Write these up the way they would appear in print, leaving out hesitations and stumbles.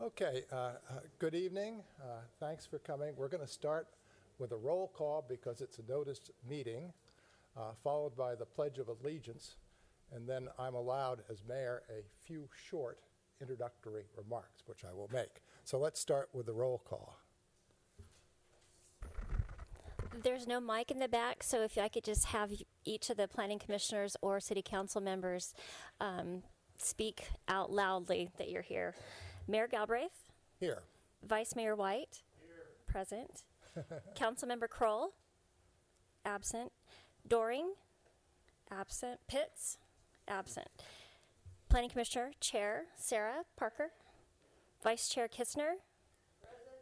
Okay, good evening. Thanks for coming. We're going to start with a roll call because it's a noticed meeting, followed by the Pledge of Allegiance, and then I'm allowed as mayor a few short introductory remarks, which I will make. So let's start with the roll call. There's no mic in the back, so if I could just have each of the planning commissioners or city council members speak out loudly that you're here. Mayor Galbraith? Here. Vice Mayor White? Here. Present. Councilmember Kroll? Absent. Doring? Absent. Pitts? Absent. Planning Commissioner Chair Sarah Parker? Vice Chair Kistner? Present.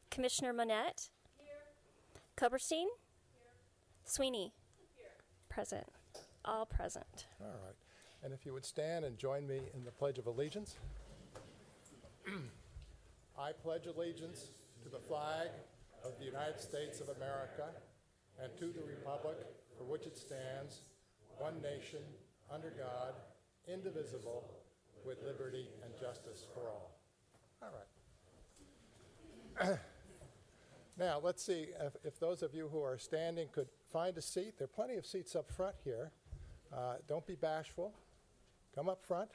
Commissioner Monette? Here. Koberstein? Here. Sweeney? Here. Present. All present. All right. And if you would stand and join me in the Pledge of Allegiance. I pledge allegiance to the flag of the United States of America and to the republic for which it stands, one nation, under God, indivisible, with liberty and justice for all. All right. Now, let's see if those of you who are standing could find a seat. There are plenty of seats up front here. Don't be bashful. Come up front.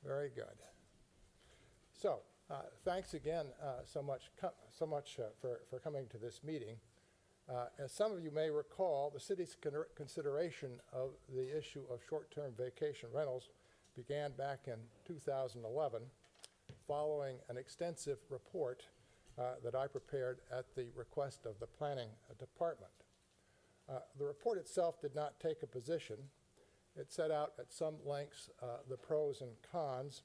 Very good. So, thanks again so much for coming to this meeting. As some of you may recall, the city's consideration of the issue of short-term vacation rentals began back in 2011, following an extensive report that I prepared at the request of the planning department. The report itself did not take a position. It set out at some lengths the pros and cons.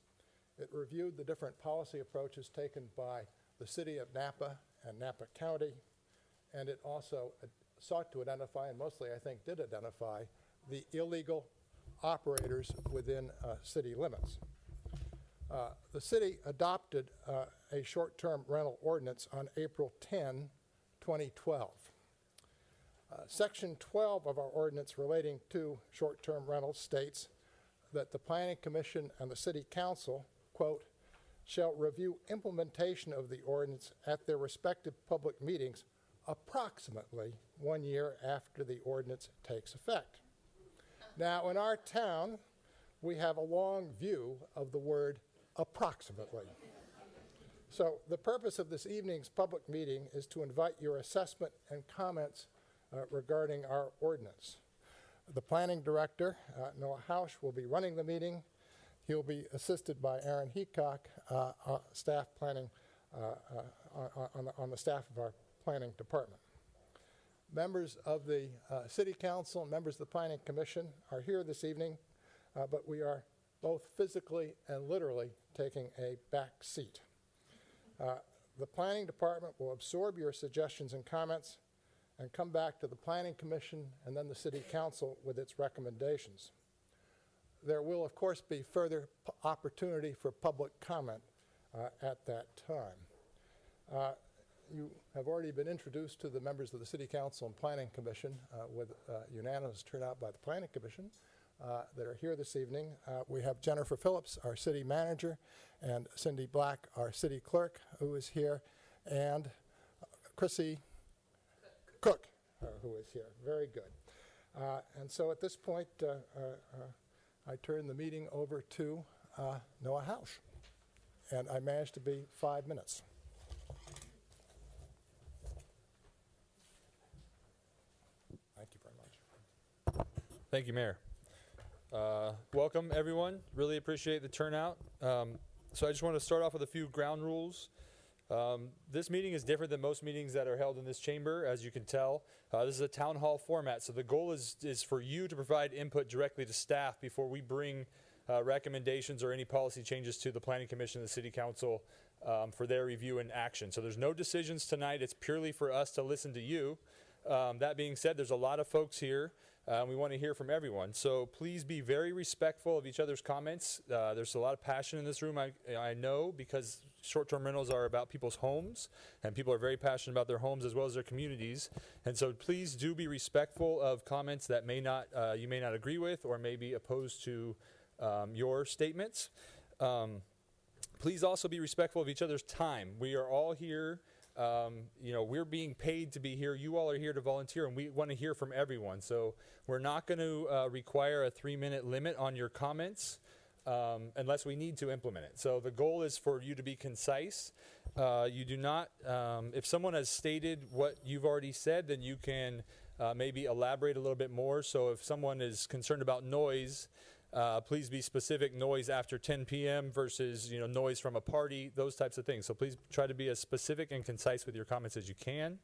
It reviewed the different policy approaches taken by the city of Napa and Napa County, and it also sought to identify, and mostly I think did identify, the illegal operators within city limits. The city adopted a short-term rental ordinance on April 10, 2012. Section 12 of our ordinance relating to short-term rentals states that the Planning Commission and the City Council, quote, shall review implementation of the ordinance at their respective public meetings approximately 1 year after the ordinance takes effect. Now, in our town, we have a long view of the word approximately. So the purpose of this evening's public meeting is to invite your assessment and comments regarding our ordinance. The planning director, Noah Hausch, will be running the meeting. He'll be assisted by Aaron Heacock, staff planning on the staff of our planning department. Members of the City Council and members of the Planning Commission are here this evening, but we are both physically and literally taking a back seat. The Planning Department will absorb your suggestions and comments and come back to the Planning Commission and then the City Council with its recommendations. There will, of course, be further opportunity for public comment at that time. You have already been introduced to the members of the City Council and Planning Commission with unanimous turnout by the Planning Commission that are here this evening. We have Jennifer Phillips, our city manager, and Cindy Black, our city clerk, who is here, and Chrissy Cook, who is here. Very good. And so at this point, I turn the meeting over to Noah Hausch, and I managed to be 5 minutes. Thank you very much. Thank you, Mayor. Welcome, everyone. Really appreciate the turnout. So I just want to start off with a few ground rules. This meeting is different than most meetings that are held in this chamber, as you can tell. This is a town hall format, so the goal is for you to provide input directly to staff before we bring recommendations or any policy changes to the Planning Commission and the City Council for their review and action. So there's no decisions tonight. It's purely for us to listen to you. That being said, there's a lot of folks here. We want to hear from everyone. So please be very respectful of each other's comments. There's a lot of passion in this room, I know, because short-term rentals are about people's homes, and people are very passionate about their homes as well as their communities. And so please do be respectful of comments that you may not agree with or may be opposed to your statements. Please also be respectful of each other's time. We are all here. We're being paid to be here. You all are here to volunteer, and we want to hear from everyone. So we're not going to require a 3-minute limit on your comments unless we need to implement it. So the goal is for you to be concise. You do not, if someone has stated what you've already said, then you can maybe elaborate a little bit more. So if someone is concerned about noise, please be specific. Noise after 10 p.m. versus noise from a party, those types of things. So please try to be as specific and concise with your comments as you can.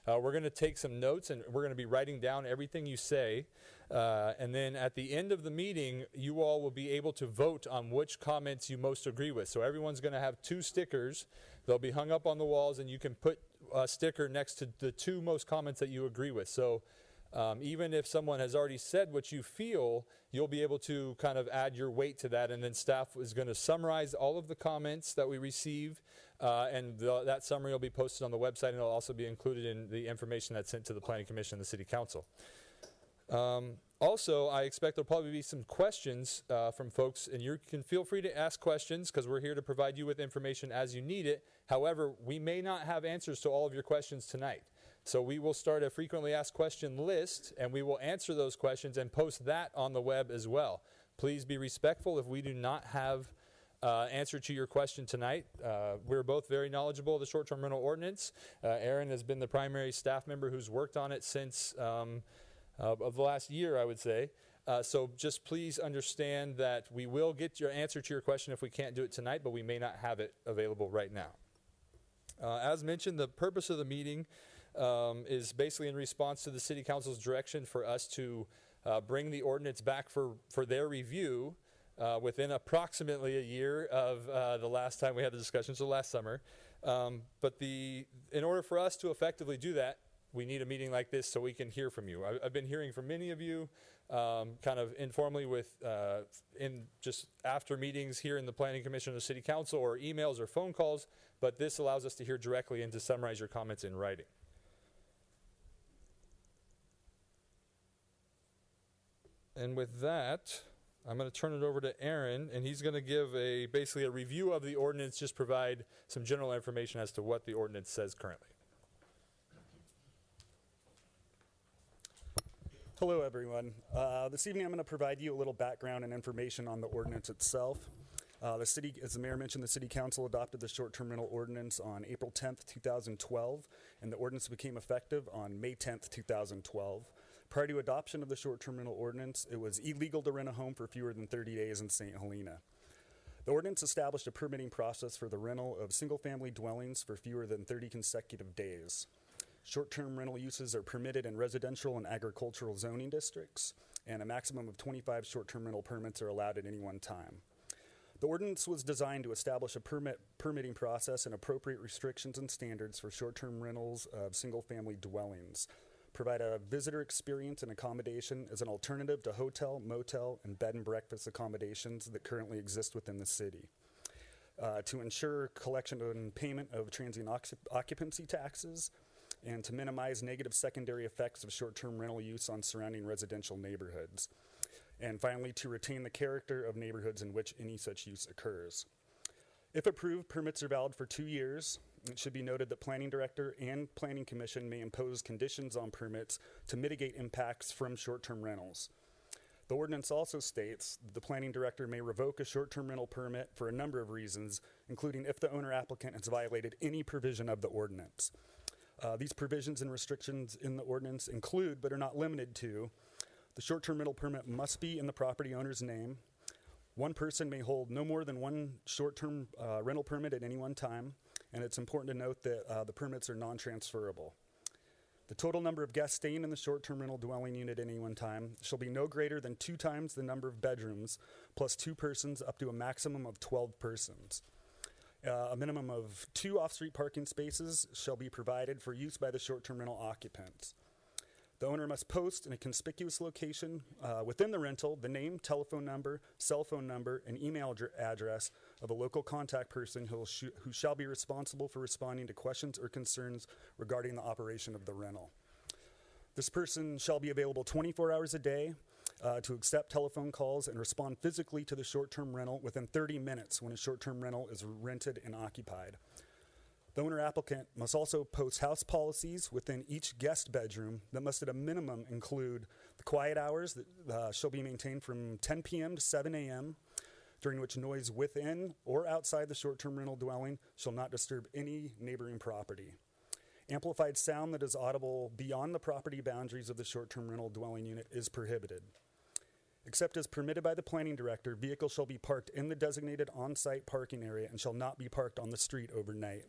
We're going to take some notes, and we're going to be writing down everything you say. And then at the end of the meeting, you all will be able to vote on which comments you most agree with. So everyone's going to have 2 stickers. They'll be hung up on the walls, and you can put a sticker next to the 2 most comments that you agree with. So even if someone has already said what you feel, you'll be able to kind of add your weight to that, and then staff is going to summarize all of the comments that we receive, and that summary will be posted on the website, and it'll also be included in the information that's sent to the Planning Commission and the City Council. Also, I expect there'll probably be some questions from folks, and you can feel free to ask questions because we're here to provide you with information as you need it. However, we may not have answers to all of your questions tonight. So we will start a frequently asked question list, and we will answer those questions and post that on the web as well. Please be respectful if we do not have answer to your question tonight. We're both very knowledgeable of the short-term rental ordinance. Aaron has been the primary staff member who's worked on it since of the last year, I would say. So just please understand that we will get your answer to your question if we can't do it tonight, but we may not have it available right now. As mentioned, the purpose of the meeting is basically in response to the City Council's direction for us to bring the ordinance back for their review within approximately a year of the last time we had the discussion, so last summer. But in order for us to effectively do that, we need a meeting like this so we can hear from you. I've been hearing from many of you kind of informally in just after meetings here in the Planning Commission or the City Council, or emails or phone calls, but this allows us to hear directly and to summarize your comments in writing. And with that, I'm going to turn it over to Aaron, and he's going to give basically a review of the ordinance, just provide some general information as to what the ordinance says currently. Hello, everyone. This evening I'm going to provide you a little background and information on the ordinance itself. The city, as the mayor mentioned, the City Council adopted the short-term rental ordinance on April 10th, 2012, and the ordinance became effective on May 10th, 2012. Prior to adoption of the short-term rental ordinance, it was illegal to rent a home for fewer than 30 days in St. Helena. The ordinance established a permitting process for the rental of single-family dwellings for fewer than 30 consecutive days. Short-term rental uses are permitted in residential and agricultural zoning districts, and a maximum of 25 short-term rental permits are allowed at any one time. The ordinance was designed to establish a permitting process and appropriate restrictions and standards for short-term rentals of single-family dwellings, provide a visitor experience and accommodation as an alternative to hotel, motel, and bed and breakfast accommodations that currently exist within the city, to ensure collection and payment of transient occupancy taxes, and to minimize negative secondary effects of short-term rental use on surrounding residential neighborhoods. And finally, to retain the character of neighborhoods in which any such use occurs. If approved, permits are valid for 2 years. It should be noted that Planning Director and Planning Commission may impose conditions on permits to mitigate impacts from short-term rentals. The ordinance also states that the Planning Director may revoke a short-term rental permit for a number of reasons, including if the owner applicant has violated any provision of the ordinance. These provisions and restrictions in the ordinance include, but are not limited to, the short-term rental permit must be in the property owner's name. One person may hold no more than one short-term rental permit at any one time, and it's important to note that the permits are non-transferable. The total number of guests staying in the short-term rental dwelling unit at any one time shall be no greater than 2 times the number of bedrooms, plus 2 persons up to a maximum of 12 persons. A minimum of 2 off-street parking spaces shall be provided for use by the short-term rental occupants. The owner must post in a conspicuous location within the rental the name, telephone number, cell phone number, and email address of a local contact person who shall be responsible for responding to questions or concerns regarding the operation of the rental. This person shall be available 24 hours a day to accept telephone calls and respond physically to the short-term rental within 30 minutes when a short-term rental is rented and occupied. The owner applicant must also post house policies within each guest bedroom that must at a minimum include the quiet hours that shall be maintained from 10 p.m. to 7 a.m., during which noise within or outside the short-term rental dwelling shall not disturb any neighboring property. Amplified sound that is audible beyond the property boundaries of the short-term rental dwelling unit is prohibited. Except as permitted by the planning director, vehicles shall be parked in the designated on-site parking area and shall not be parked on the street overnight.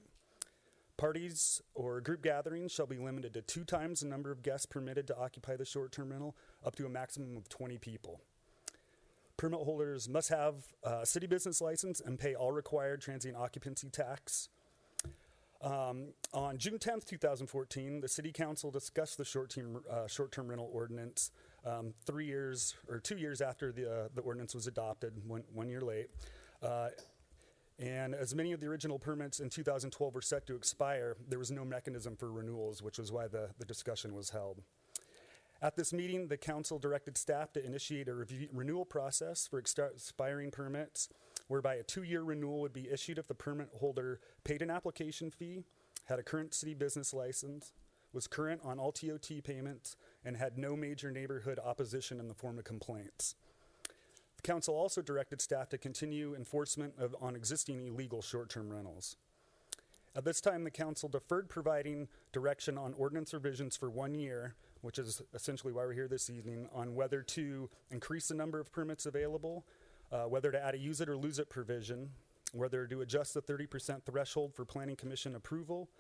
Parties or group gatherings shall be limited to 2 times the number of guests permitted to occupy the short-term rental, up to a maximum of 20 people. Permit holders must have a city business license and pay all required transient occupancy tax. On June 10th, 2014, the City Council discussed the short-term rental ordinance 2 years after the ordinance was adopted, 1 year late. And as many of the original permits in 2012 were set to expire, there was no mechanism for renewals, which was why the discussion was held. At this meeting, the council directed staff to initiate a renewal process for expiring permits, whereby a 2-year renewal would be issued if the permit holder paid an application fee, had a current city business license, was current on all TOT payments, and had no major neighborhood opposition in the form of complaints. The council also directed staff to continue enforcement on existing illegal short-term rentals. At this time, the council deferred providing direction on ordinance revisions for 1 year, which is essentially why we're here this evening, on whether to increase the number of permits available, whether to add a use it or lose it provision, whether to adjust the 30% threshold for planning commission approval,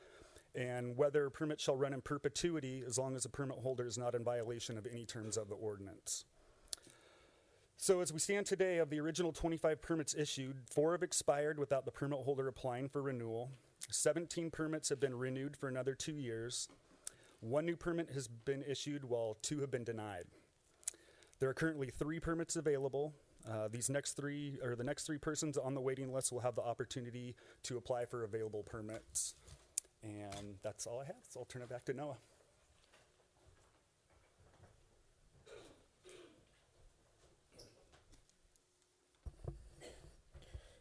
and whether permits shall run in perpetuity as long as the permit holder is not in violation of any terms of the ordinance. So as we stand today, of the original 25 permits issued, 4 have expired without the permit holder applying for renewal. 17 permits have been renewed for another 2 years. 1 new permit has been issued while 2 have been denied. There are currently 3 permits available. The next 3 persons on the waiting list will have the opportunity to apply for available permits. And that's all I have, so I'll turn it back to Noah.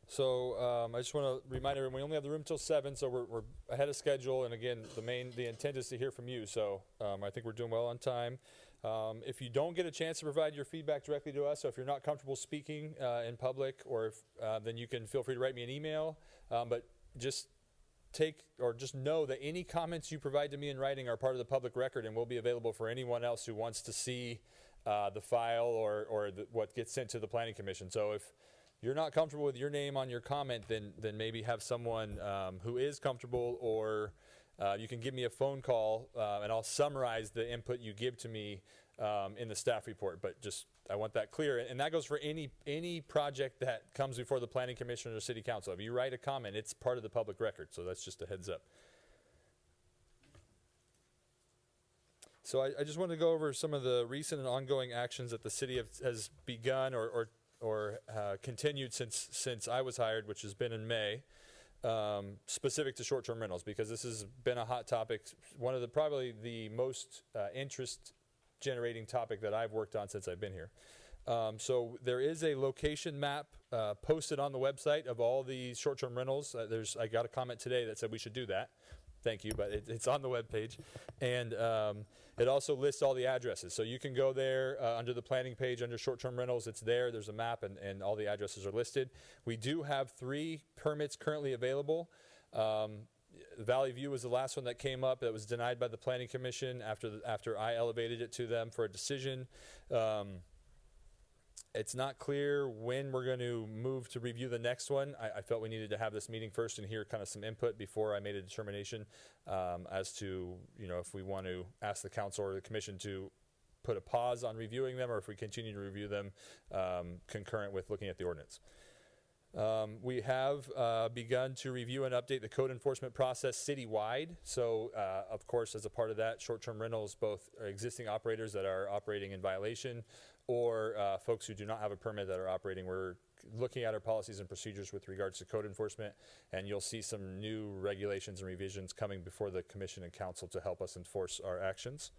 So I just want to remind everyone, we only have the room till 7, so we're ahead of schedule. And again, the intent is to hear from you. So I think we're doing well on time. If you don't get a chance to provide your feedback directly to us, so if you're not comfortable speaking in public, or then you can feel free to write me an email. But just know that any comments you provide to me in writing are part of the public record and will be available for anyone else who wants to see the file or what gets sent to the Planning Commission. So if you're not comfortable with your name on your comment, then maybe have someone who is comfortable, or you can give me a phone call and I'll summarize the input you give to me in the staff report. But I want that clear, and that goes for any project that comes before the Planning Commission or City Council. If you write a comment, it's part of the public record, so that's just a heads up. So I just wanted to go over some of the recent and ongoing actions that the city has begun or continued since I was hired, which has been in May, specific to short-term rentals, because this has been a hot topic, one of probably the most interest-generating topic that I've worked on since I've been here. So there is a location map posted on the website of all the short-term rentals. I got a comment today that said we should do that. Thank you, but it's on the webpage. And it also lists all the addresses. So you can go there under the planning page, under short-term rentals. It's there. There's a map, and all the addresses are listed. We do have 3 permits currently available. Valley View was the last one that came up that was denied by the Planning Commission after I elevated it to them for a decision. It's not clear when we're going to move to review the next one. I felt we needed to have this meeting first and hear kind of some input before I made a determination as to, if we want to ask the council or the commission to put a pause on reviewing them, or if we continue to review them concurrent with looking at the ordinance. We have begun to review and update the code enforcement process citywide. So, of course, as a part of that, short-term rentals, both existing operators that are operating in violation or folks who do not have a permit that are operating. We're looking at our policies and procedures with regards to code enforcement, and you'll see some new regulations and revisions coming before the commission and council to help us enforce our actions.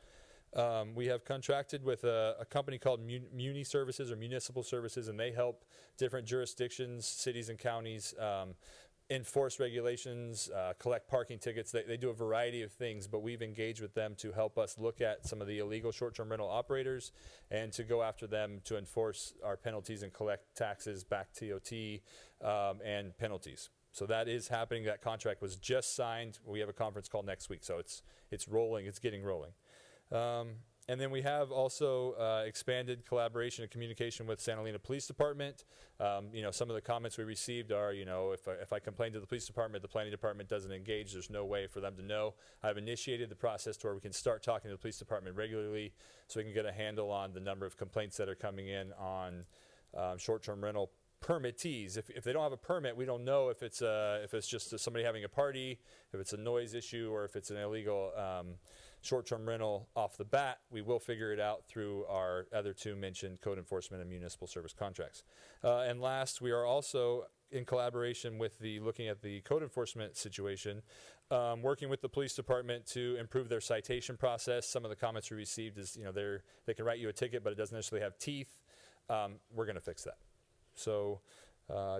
We have contracted with a company called Muni Services or Municipal Services, and they help different jurisdictions, cities and counties enforce regulations, collect parking tickets. They do a variety of things, but we've engaged with them to help us look at some of the illegal short-term rental operators and to go after them to enforce our penalties and collect taxes, back TOT, and penalties. So that is happening. That contract was just signed. We have a conference call next week, so it's rolling. It's getting rolling. And then we have also expanded collaboration and communication with Santa Helena Police Department. Some of the comments we received are, if I complain to the police department, the planning department doesn't engage, there's no way for them to know. I've initiated the process to where we can start talking to the police department regularly so we can get a handle on the number of complaints that are coming in on short-term rental permittees. If they don't have a permit, we don't know if it's just somebody having a party, if it's a noise issue, or if it's an illegal short-term rental off the bat. We will figure it out through our other two mentioned code enforcement and municipal service contracts. And last, we are also in collaboration with looking at the code enforcement situation, working with the police department to improve their citation process. Some of the comments we received is, they can write you a ticket, but it doesn't necessarily have teeth. We're going to fix that. So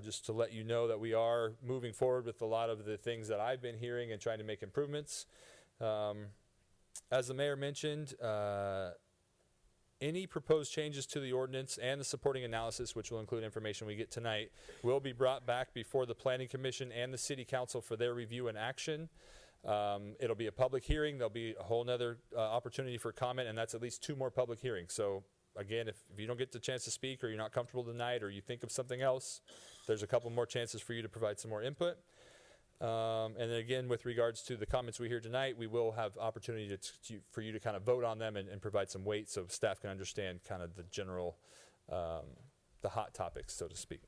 just to let you know that we are moving forward with a lot of the things that I've been hearing and trying to make improvements. As the mayor mentioned, any proposed changes to the ordinance and the supporting analysis, which will include information we get tonight, will be brought back before the Planning Commission and the City Council for their review and action. It'll be a public hearing. There'll be a whole nother opportunity for comment, and that's at least 2 more public hearings. So again, if you don't get the chance to speak, or you're not comfortable tonight, or you think of something else, there's a couple more chances for you to provide some more input. And then again, with regards to the comments we hear tonight, we will have opportunity for you to kind of vote on them and provide some weight so staff can understand kind of the general, the hot topics, so to speak.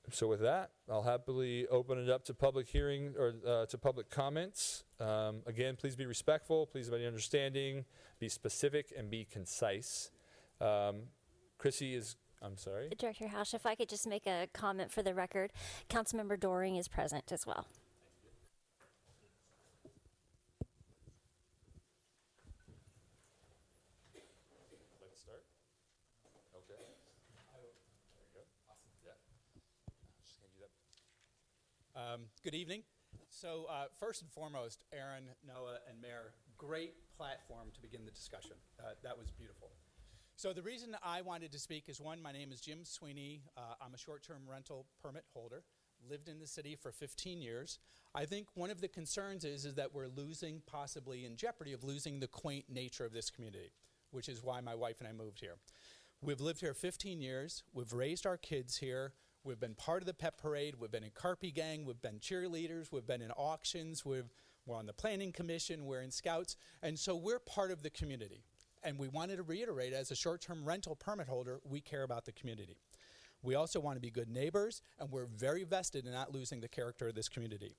So with that, I'll happily open it up to public hearing or to public comments. Again, please be respectful, please be understanding, be specific, and be concise. Chrissy is, I'm sorry. Director Hausch, if I could just make a comment for the record, Councilmember Doring is present as well. Let's start. Okay. There you go. Awesome. Yeah. Just hand you that. Good evening. So first and foremost, Aaron, Noah, and Mayor, great platform to begin the discussion. That was beautiful. So the reason I wanted to speak is, one, my name is Jim Sweeney. I'm a short-term rental permit holder, lived in the city for 15 years. I think one of the concerns is that we're losing, possibly in jeopardy of losing, the quaint nature of this community, which is why my wife and I moved here. We've lived here 15 years. We've raised our kids here. We've been part of the pep parade. We've been in Carpy Gang. We've been cheerleaders. We've been in auctions. We're on the planning commission. We're in scouts. And so we're part of the community. And we wanted to reiterate, as a short-term rental permit holder, we care about the community. We also want to be good neighbors, and we're very vested in not losing the character of this community.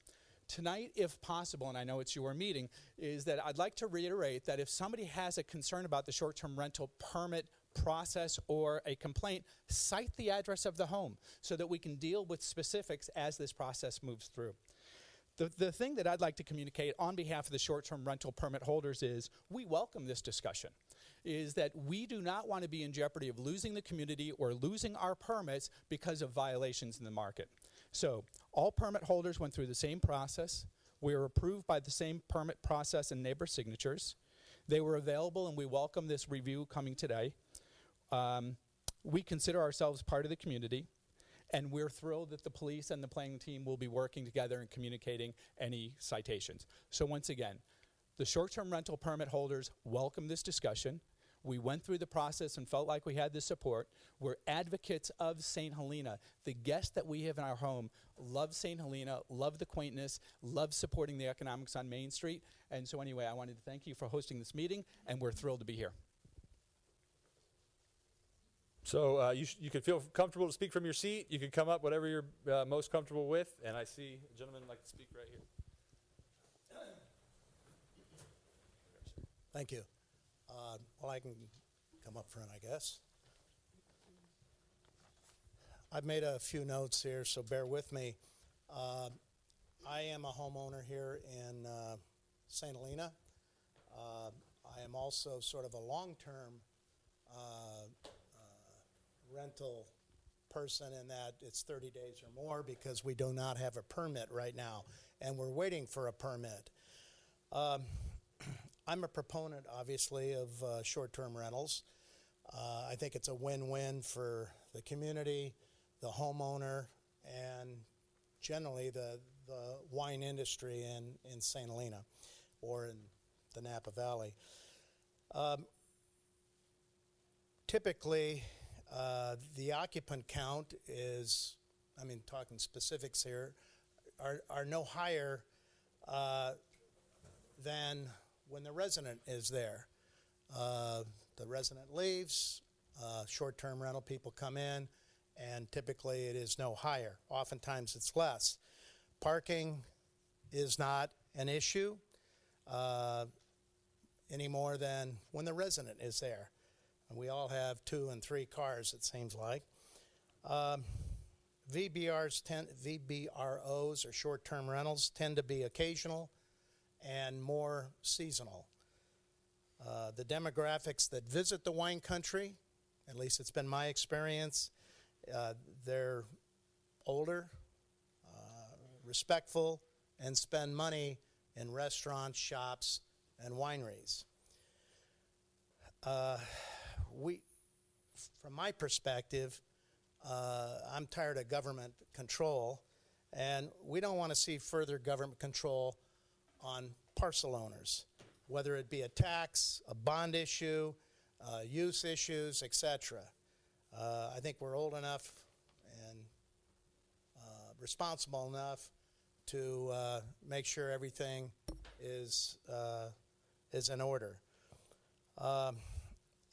Tonight, if possible, and I know it's your meeting, is that I'd like to reiterate that if somebody has a concern about the short-term rental permit process or a complaint, cite the address of the home so that we can deal with specifics as this process moves through. The thing that I'd like to communicate on behalf of the short-term rental permit holders is we welcome this discussion, is that we do not want to be in jeopardy of losing the community or losing our permits because of violations in the market. So all permit holders went through the same process. We were approved by the same permit process and neighbor signatures. They were available, and we welcome this review coming today. We consider ourselves part of the community, and we're thrilled that the police and the planning team will be working together and communicating any citations. So once again, the short-term rental permit holders welcome this discussion. We went through the process and felt like we had the support. We're advocates of St. Helena. The guests that we have in our home love St. Helena, love the quaintness, love supporting the economics on Main Street. And so anyway, I wanted to thank you for hosting this meeting, and we're thrilled to be here. So you can feel comfortable to speak from your seat. You can come up, whatever you're most comfortable with. And I see a gentleman like to speak right here. Thank you. Well, I can come up front, I guess. I've made a few notes here, so bear with me. I am a homeowner here in St. Helena. I am also sort of a long-term rental person in that it's 30 days or more because we do not have a permit right now, and we're waiting for a permit. I'm a proponent, obviously, of short-term rentals. I think it's a win-win for the community, the homeowner, and generally the wine industry in St. Helena or in the Napa Valley. Typically, the occupant count is, talking specifics here, are no higher than when the resident is there. The resident leaves, short-term rental people come in, and typically it is no higher. Oftentimes it's less. Parking is not an issue any more than when the resident is there. And we all have 2 and 3 cars, it seems like. VBROs, or short-term rentals, tend to be occasional and more seasonal. The demographics that visit the wine country, at least it's been my experience, they're older, respectful, and spend money in restaurants, shops, and wineries. From my perspective, I'm tired of government control, and we don't want to see further government control on parcel owners, whether it be a tax, a bond issue, use issues, etc. I think we're old enough and responsible enough to make sure everything is in order.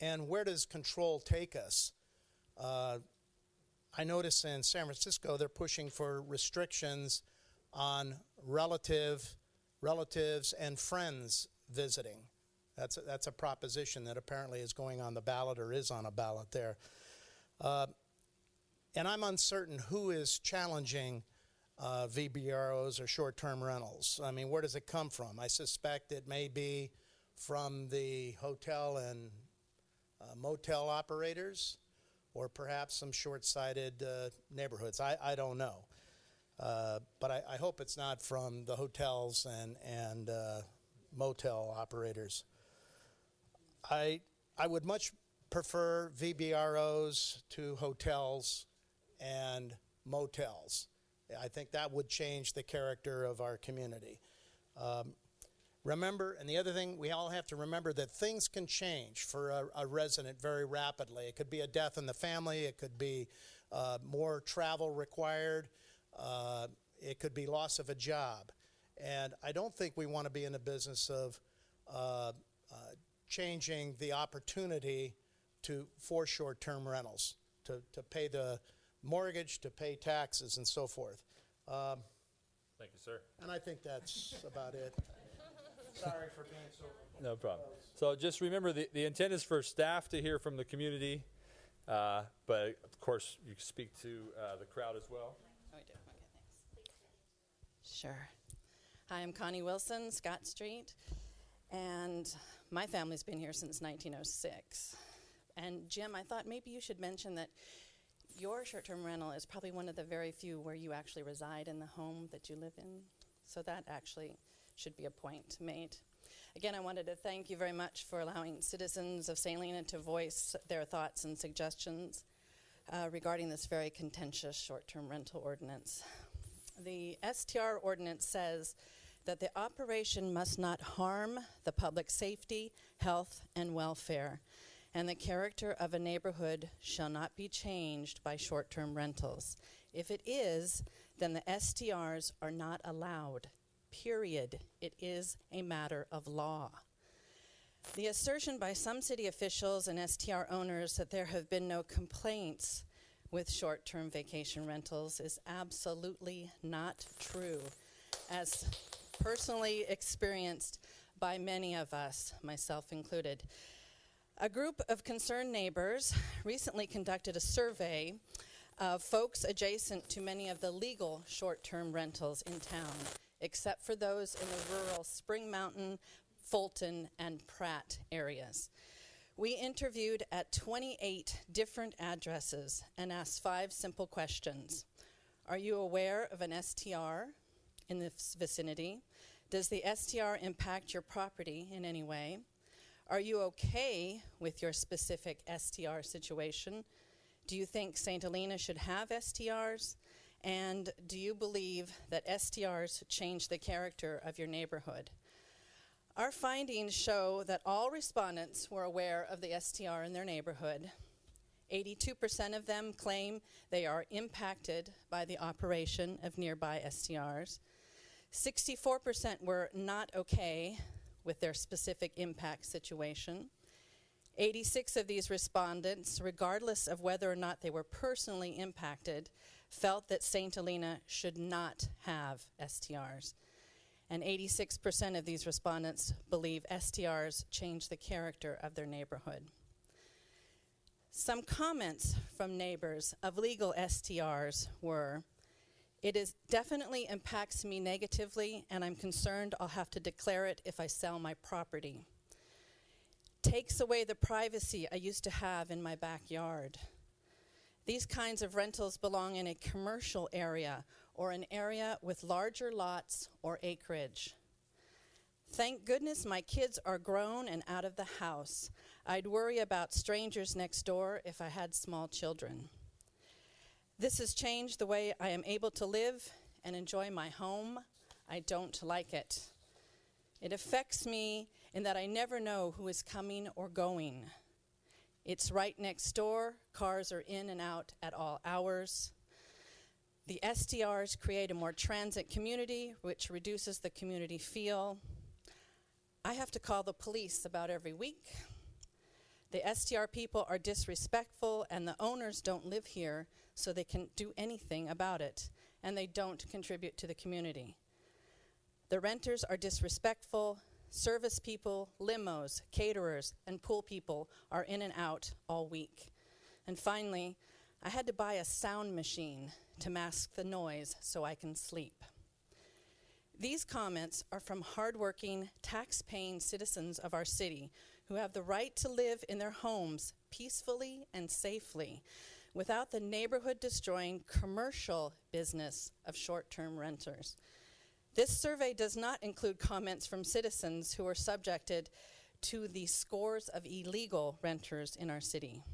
And where does control take us? I notice in San Francisco they're pushing for restrictions on relatives and friends visiting. That's a proposition that apparently is going on the ballot or is on a ballot there. And I'm uncertain who is challenging VBROs or short-term rentals. I mean, where does it come from? I suspect it may be from the hotel and motel operators, or perhaps some short-sighted neighborhoods. I don't know. But I hope it's not from the hotels and motel operators. I would much prefer VBROs to hotels and motels. I think that would change the character of our community. Remember, and the other thing, we all have to remember that things can change for a resident very rapidly. It could be a death in the family. It could be more travel required. It could be loss of a job. And I don't think we want to be in the business of changing the opportunity for short-term rentals, to pay the mortgage, to pay taxes, and so forth. Thank you, sir. And I think that's about it. Sorry for being so... No problem. So just remember, the intent is for staff to hear from the community, but of course you can speak to the crowd as well. Oh, we do. Okay, thanks. Sure. Hi, I'm Connie Wilson, Scott Street, and my family's been here since 1906. And Jim, I thought maybe you should mention that your short-term rental is probably one of the very few where you actually reside in the home that you live in. So that actually should be a point made. Again, I wanted to thank you very much for allowing citizens of St. Helena to voice their thoughts and suggestions regarding this very contentious short-term rental ordinance. The STR ordinance says that the operation must not harm the public safety, health, and welfare, and the character of a neighborhood shall not be changed by short-term rentals. If it is, then the STRs are not allowed. Period. It is a matter of law. The assertion by some city officials and STR owners that there have been no complaints with short-term vacation rentals is absolutely not true, as personally experienced by many of us, myself included. A group of concerned neighbors recently conducted a survey of folks adjacent to many of the legal short-term rentals in town. except for those in the rural Spring Mountain, Fulton, and Pratt areas. We interviewed at 28 different addresses and asked 5 simple questions. Are you aware of an STR in this vicinity? Does the STR impact your property in any way? Are you okay with your specific STR situation? Do you think St. Helena should have STRs? And do you believe that STRs change the character of your neighborhood? Our findings show that all respondents were aware of the STR in their neighborhood. 82% of them claim they are impacted by the operation of nearby STRs. 64% were not okay with their specific impact situation. 86 of these respondents, regardless of whether or not they were personally impacted, felt that St. Helena should not have STRs. And 86% of these respondents believe STRs change the character of their neighborhood. Some comments from neighbors of legal STRs were, "It definitely impacts me negatively, and I'm concerned I'll have to declare it if I sell my property. Takes away the privacy I used to have in my backyard. These kinds of rentals belong in a commercial area or an area with larger lots or acreage. Thank goodness my kids are grown and out of the house. I'd worry about strangers next door if I had small children. This has changed the way I am able to live and enjoy my home. I don't like it. It affects me in that I never know who is coming or going. It's right next door. Cars are in and out at all hours. The STRs create a more transit community, which reduces the community feel. I have to call the police about every week. The STR people are disrespectful, and the owners don't live here, so they can do anything about it, and they don't contribute to the community. The renters are disrespectful. Service people, limos, caterers, and pool people are in and out all week. And finally, I had to buy a sound machine to mask the noise so I can sleep." These comments are from hardworking, tax-paying citizens of our city who have the right to live in their homes peacefully and safely without the neighborhood-destroying commercial business of short-term renters. This survey does not include comments from citizens who are subjected to the scores of illegal renters in our city.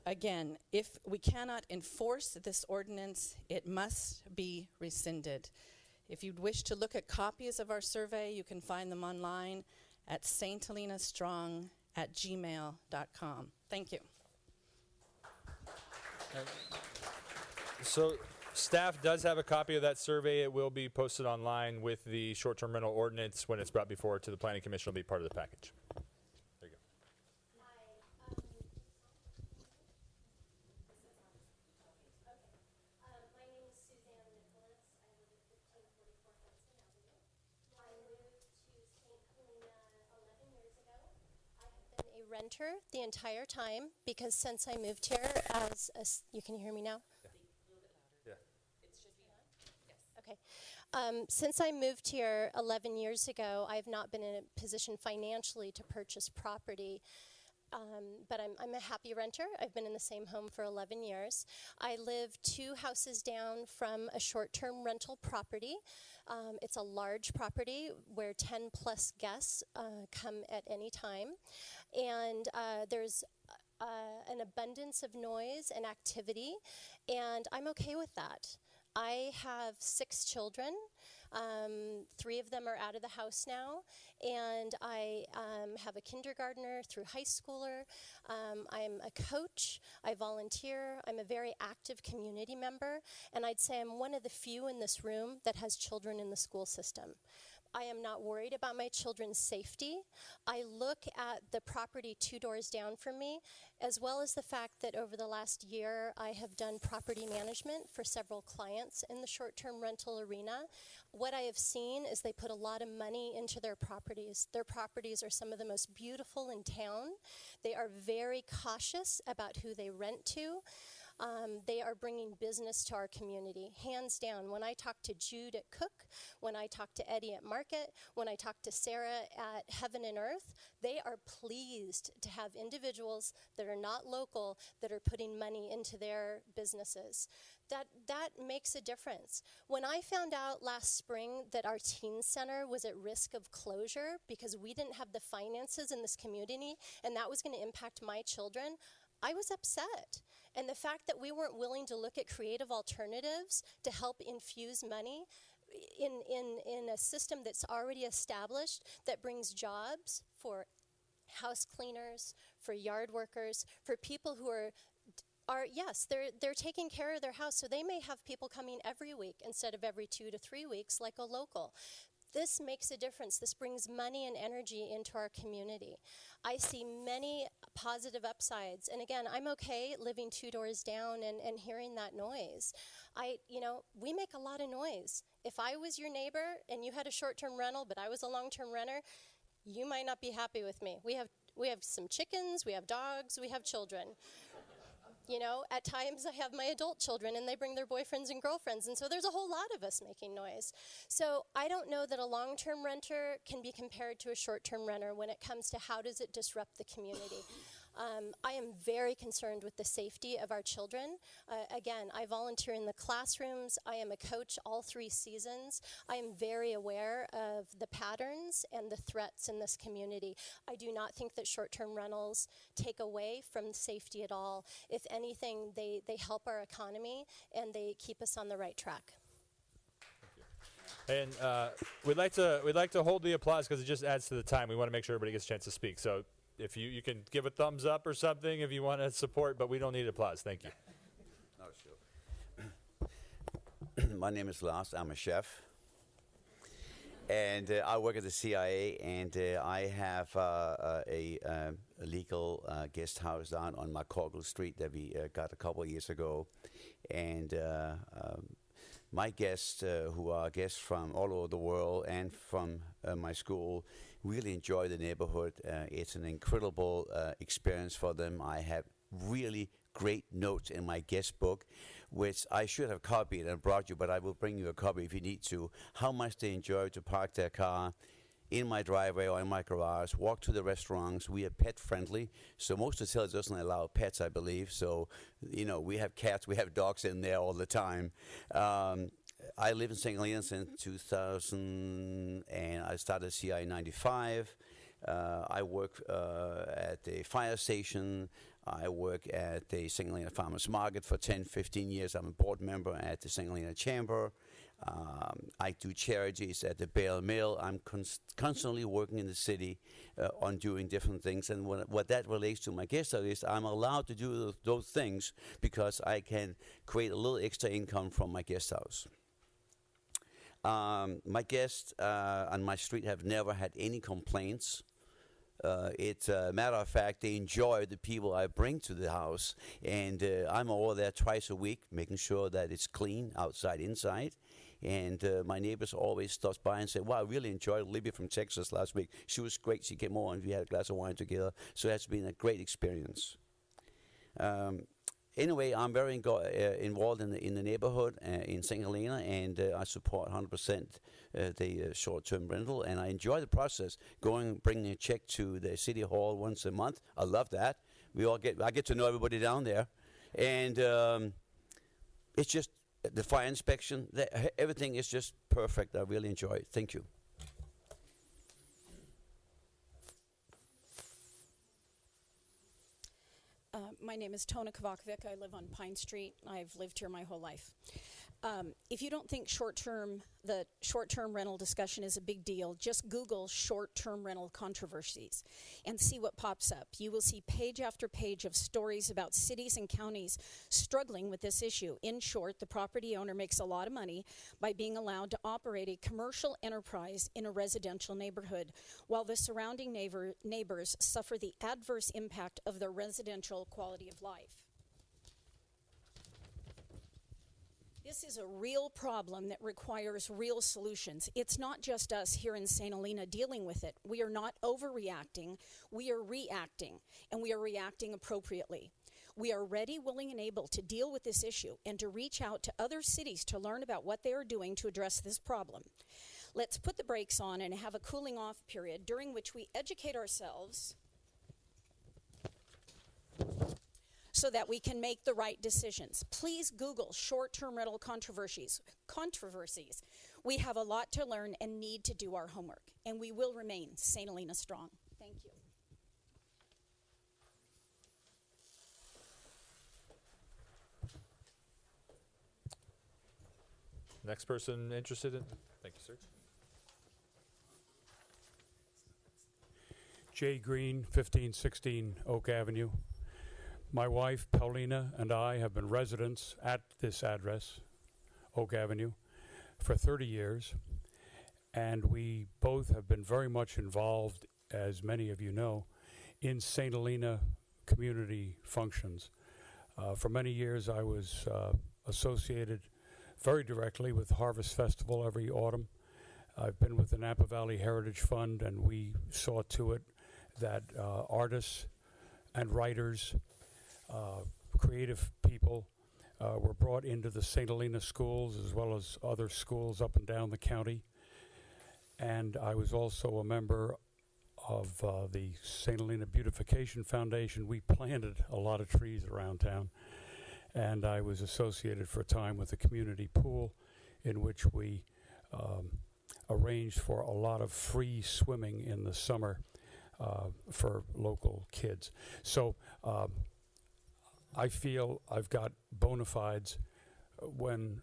Again, if we cannot enforce this ordinance, it must be rescinded. If you'd wish to look at copies of our survey, you can find them online at sthelenastrong@gmail.com. Thank you. So staff does have a copy of that survey. It will be posted online with the short-term rental ordinance when it's brought before to the Planning Commission. It'll be part of the package. There you go. My name is Suzanne Nicholas. I live at 1544 Hudson Avenue. I moved to St. Helena 11 years ago. I have been a renter the entire time because since I moved here you can hear me now? Okay. Since I moved here 11 years ago, I've not been in a position financially to purchase property, but I'm a happy renter. I've been in the same home for 11 years. I live 2 houses down from a short-term rental property. It's a large property where 10 plus guests come at any time. And there's an abundance of noise and activity, and I'm okay with that. I have 6 children. 3 of them are out of the house now, and I have a kindergartner through high schooler. I'm a coach. I volunteer. I'm a very active community member, and I'd say I'm one of the few in this room that has children in the school system. I am not worried about my children's safety. I look at the property 2 doors down from me, as well as the fact that over the last year, I have done property management for several clients in the short-term rental arena. What I have seen is they put a lot of money into their properties. Their properties are some of the most beautiful in town. They are very cautious about who they rent to. They are bringing business to our community, hands down. When I talk to Jude at Cook, when I talk to Eddie at Market, when I talk to Sarah at Heaven and Earth, they are pleased to have individuals that are not local that are putting money into their businesses. That makes a difference. When I found out last spring that our teen center was at risk of closure because we didn't have the finances in this community and that was going to impact my children, I was upset. And the fact that we weren't willing to look at creative alternatives to help infuse money in a system that's already established that brings jobs for house cleaners, for yard workers, for people who are yes, they're taking care of their house, so they may have people coming every week instead of every 2 to 3 weeks like a local. This makes a difference. This brings money and energy into our community. I see many positive upsides. And again, I'm okay living 2 doors down and hearing that noise. We make a lot of noise. If I was your neighbor and you had a short-term rental, but I was a long-term renter, you might not be happy with me. We have some chickens, we have dogs, we have children. At times I have my adult children and they bring their boyfriends and girlfriends, and so there's a whole lot of us making noise. So I don't know that a long-term renter can be compared to a short-term renter when it comes to how does it disrupt the community. I am very concerned with the safety of our children. Again, I volunteer in the classrooms. I am a coach all 3 seasons. I am very aware of the patterns and the threats in this community. I do not think that short-term rentals take away from safety at all. If anything, they help our economy and they keep us on the right track. And we'd like to hold the applause because it just adds to the time. We want to make sure everybody gets a chance to speak. So if you can give a thumbs up or something if you want to support, but we don't need applause. Thank you. No, sure. My name is Lars. I'm a chef. And I work at the CIA, and I have a legal guest house down on McCorkle Street that we got a couple of years ago. And my guests, who are guests from all over the world and from my school, really enjoy the neighborhood. It's an incredible experience for them. I have really great notes in my guest book, which I should have copied and brought you, but I will bring you a copy if you need to. How much they enjoy to park their car in my driveway or in my garage, walk to the restaurants. We are pet friendly, so most hotels doesn't allow pets, I believe. So, we have cats, we have dogs in there all the time. I live in St. Helena since 2000, and I started CIA in 95. I work at the fire station. I work at the St. Helena Farmers Market for 10, 15 years. I'm a board member at the St. Helena Chamber. I do charities at the Bale Mill. I'm constantly working in the city on doing different things. And what that relates to my guest house is I'm allowed to do those things because I can create a little extra income from my guest house. My guests on my street have never had any complaints. It's a matter of fact, they enjoy the people I bring to the house. And I'm over there twice a week, making sure that it's clean outside, inside. And my neighbors always stop by and say, wow, I really enjoyed Libby from Texas last week. She was great. She came over and we had a glass of wine together. So that's been a great experience. Anyway, I'm very involved in the neighborhood in St. Helena, and I support 100% the short-term rental, and I enjoy the process, bringing a check to the city hall once a month. I love that. I get to know everybody down there, and it's just the fire inspection. Everything is just perfect. I really enjoy it. Thank you. My name is Tona Kovakovic. I live on Pine Street. I've lived here my whole life. If you don't think the short-term rental discussion is a big deal, just Google short-term rental controversies and see what pops up. You will see page after page of stories about cities and counties struggling with this issue. In short, the property owner makes a lot of money by being allowed to operate a commercial enterprise in a residential neighborhood, while the surrounding neighbors suffer the adverse impact of their residential quality of life. This is a real problem that requires real solutions. It's not just us here in St. Helena dealing with it. We are not overreacting. We are reacting, and we are reacting appropriately. We are ready, willing, and able to deal with this issue and to reach out to other cities to learn about what they are doing to address this problem. Let's put the brakes on and have a cooling off period during which we educate ourselves so that we can make the right decisions. Please Google short-term rental controversies. We have a lot to learn and need to do our homework, and we will remain St. Helena strong. Thank you. Next person interested in? Thank you, sir. Jay Green, 1516 Oak Avenue. My wife, Paulina, and I have been residents at this address, Oak Avenue, for 30 years, and we both have been very much involved, as many of you know, in St. Helena community functions. For many years, I was associated very directly with Harvest Festival every autumn. I've been with the Napa Valley Heritage Fund, and we saw to it that artists and writers, creative people were brought into the St. Helena schools as well as other schools up and down the county. And I was also a member of the St. Helena Beautification Foundation. We planted a lot of trees around town. And I was associated for a time with the community pool, in which we arranged for a lot of free swimming in the summer for local kids. So I feel I've got bona fides when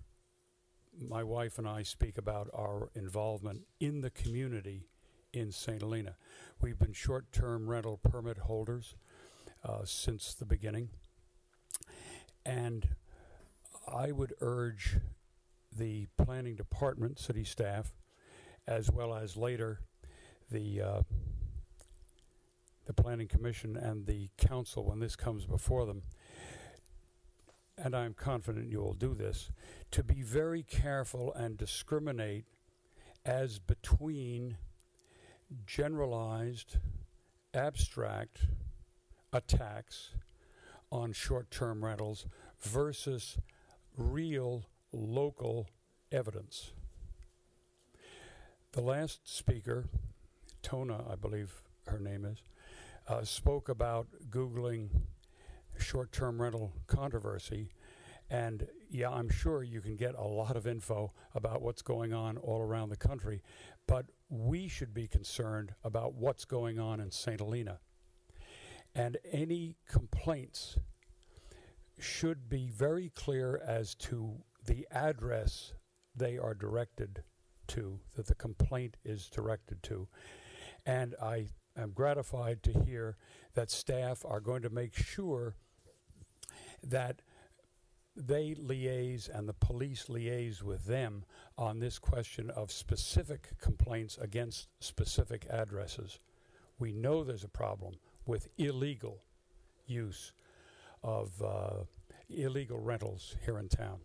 my wife and I speak about our involvement in the community in St. Helena. We've been short-term rental permit holders since the beginning. And I would urge the planning department, city staff, as well as later the planning commission and the council when this comes before them, and I'm confident you will do this, to be very careful and discriminate as between generalized, abstract attacks on short-term rentals versus real local evidence. The last speaker, Tona, I believe her name is, spoke about Googling short-term rental controversy, and yeah, I'm sure you can get a lot of info about what's going on all around the country, but we should be concerned about what's going on in St. Helena. And any complaints should be very clear as to the address they are directed to, that the complaint is directed to. And I am gratified to hear that staff are going to make sure that they liaise and the police liaise with them on this question of specific complaints against specific addresses. We know there's a problem with illegal use of illegal rentals here in town,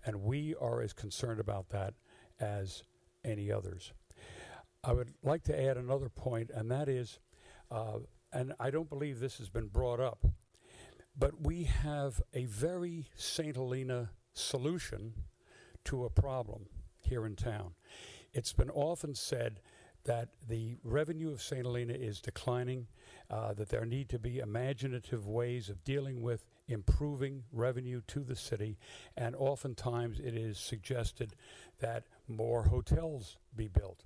and we are as concerned about that as any others. I would like to add another point, and that is, and I don't believe this has been brought up, but we have a very St. Helena solution to a problem here in town. It's been often said that the revenue of St. Helena is declining, that there need to be imaginative ways of dealing with improving revenue to the city, and oftentimes it is suggested that more hotels be built.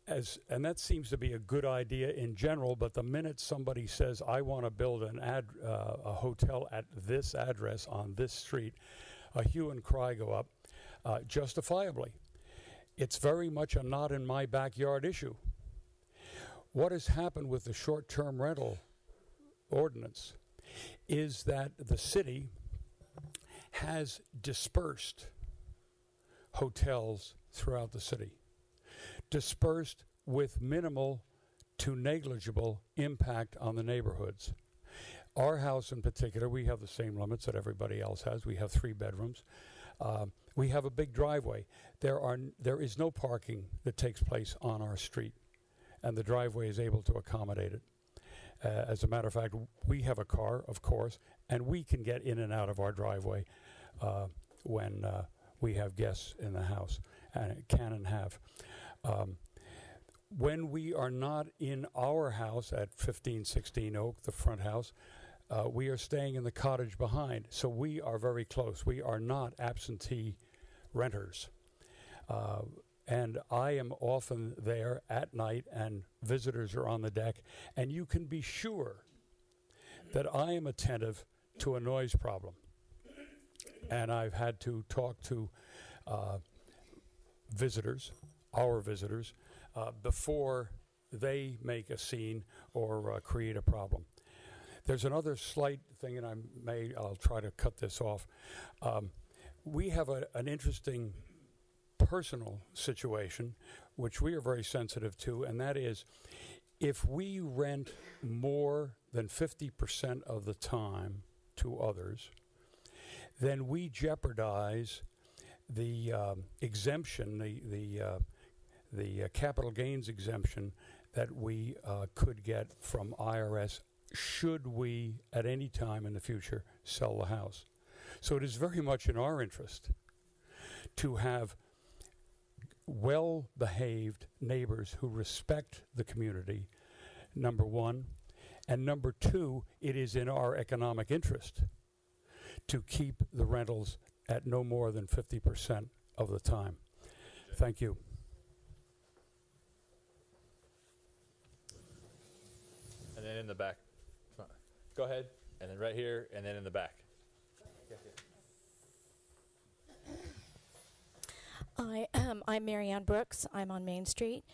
And that seems to be a good idea in general, but the minute somebody says, I want to build a hotel at this address on this street, a hue and cry go up, justifiably. It's very much a not in my backyard issue. What has happened with the short-term rental ordinance is that the city has dispersed hotels throughout the city, dispersed with minimal to negligible impact on the neighborhoods. Our house in particular, we have the same limits that everybody else has. We have 3 bedrooms. We have a big driveway. There is no parking that takes place on our street, and the driveway is able to accommodate it. As a matter of fact, we have a car, of course, and we can get in and out of our driveway when we have guests in the house, and it can and have. When we are not in our house at 1516 Oak, the front house, we are staying in the cottage behind, so we are very close. We are not absentee renters. And I am often there at night, and visitors are on the deck, and you can be sure that I am attentive to a noise problem. And I've had to talk to visitors, our visitors, before they make a scene or create a problem. There's another slight thing, and I'll try to cut this off. We have an interesting personal situation, which we are very sensitive to, and that is if we rent more than 50% of the time to others, then we jeopardize the exemption, the capital gains exemption that we could get from IRS should we at any time in the future sell the house. So it is very much in our interest to have well-behaved neighbors who respect the community, number one. And number two, it is in our economic interest to keep the rentals at no more than 50% of the time. Thank you. And then in the back. Go ahead. And then right here, and then in the back. I'm Marianne Brooks. I'm on Main Street,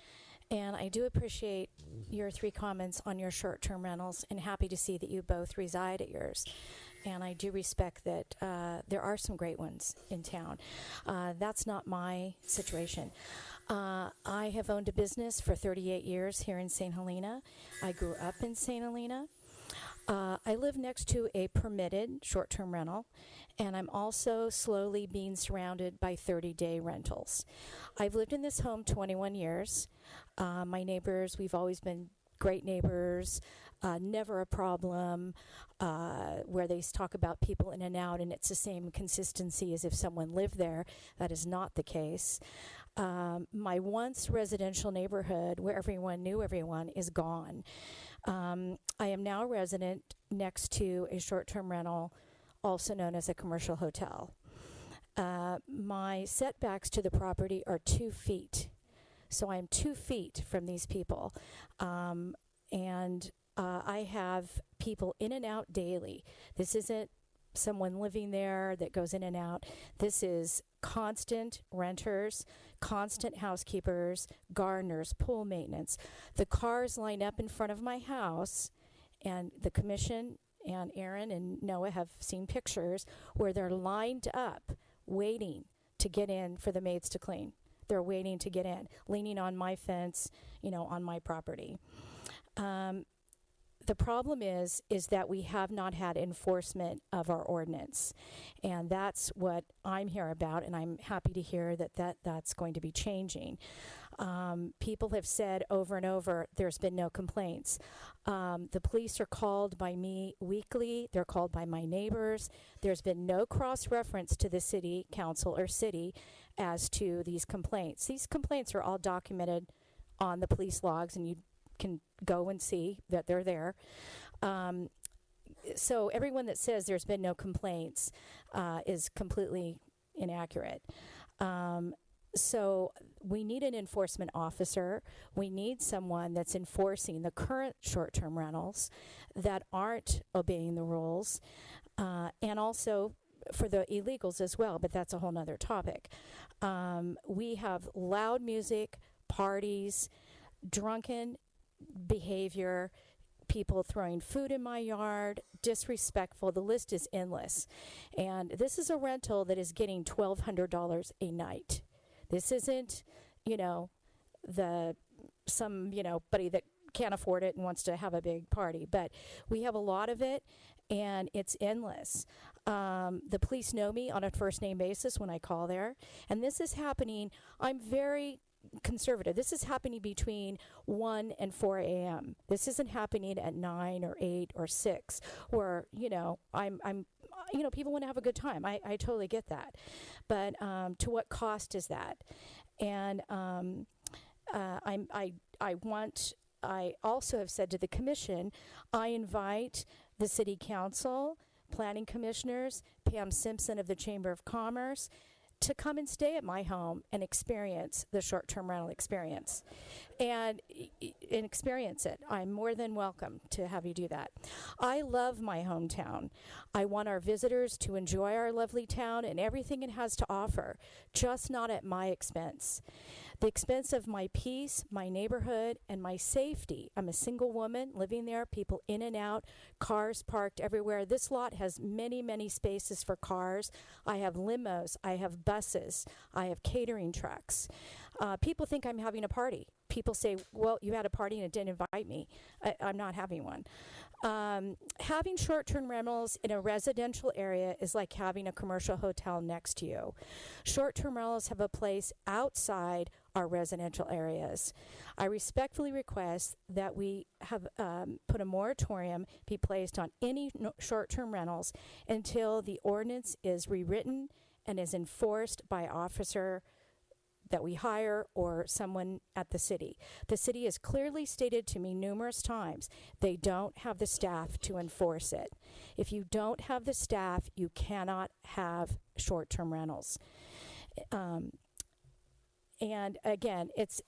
and I do appreciate your 3 comments on your short-term rentals, and happy to see that you both reside at yours. And I do respect that there are some great ones in town. That's not my situation. I have owned a business for 38 years here in St. Helena. I grew up in St. Helena. I live next to a permitted short-term rental, and I'm also slowly being surrounded by 30-day rentals. I've lived in this home 21 years. My neighbors, we've always been great neighbors, never a problem, where they talk about people in and out, and it's the same consistency as if someone lived there. That is not the case. My once residential neighborhood where everyone knew everyone is gone. I am now a resident next to a short-term rental, also known as a commercial hotel. My setbacks to the property are 2 feet. So I'm 2 feet from these people. And I have people in and out daily. This isn't someone living there that goes in and out. This is constant renters, constant housekeepers, gardeners, pool maintenance. The cars line up in front of my house, and the commission and Aaron and Noah have seen pictures where they're lined up waiting to get in for the maids to clean. They're waiting to get in, leaning on my fence, on my property. The problem is that we have not had enforcement of our ordinance, and that's what I'm here about, and I'm happy to hear that's going to be changing. People have said over and over there's been no complaints. The police are called by me weekly. They're called by my neighbors. There's been no cross-reference to the city council or city as to these complaints. These complaints are all documented on the police logs, and you can go and see that they're there. So everyone that says there's been no complaints is completely inaccurate. So we need an enforcement officer. We need someone that's enforcing the current short-term rentals that aren't obeying the rules, and also for the illegals as well, but that's a whole nother topic. We have loud music, parties, drunken behavior, people throwing food in my yard, disrespectful. The list is endless. And this is a rental that is getting $1,200 a night. This isn't, buddy that can't afford it and wants to have a big party. But we have a lot of it, and it's endless. The police know me on a first name basis when I call there. And this is happening. I'm very conservative. This is happening between 1 and 4 a.m. This isn't happening at 9 or 8 or 6 where, people want to have a good time. I totally get that. But to what cost is that? And I also have said to the commission, I invite the city council, planning commissioners, Pam Simpson of the Chamber of Commerce, to come and stay at my home and experience the short-term rental experience and experience it. I'm more than welcome to have you do that. I love my hometown. I want our visitors to enjoy our lovely town and everything it has to offer, just not at my expense. The expense of my peace, my neighborhood, and my safety. I'm a single woman living there, people in and out, cars parked everywhere. This lot has many, many spaces for cars. I have limos, I have buses, I have catering trucks. People think I'm having a party. People say, well, you had a party and it didn't invite me. I'm not having one. Having short-term rentals in a residential area is like having a commercial hotel next to you. Short-term rentals have a place outside our residential areas. I respectfully request that we have put a moratorium be placed on any short-term rentals until the ordinance is rewritten and is enforced by officer that we hire or someone at the city. The city has clearly stated to me numerous times they don't have the staff to enforce it. If you don't have the staff, you cannot have short-term rentals. And again, it's,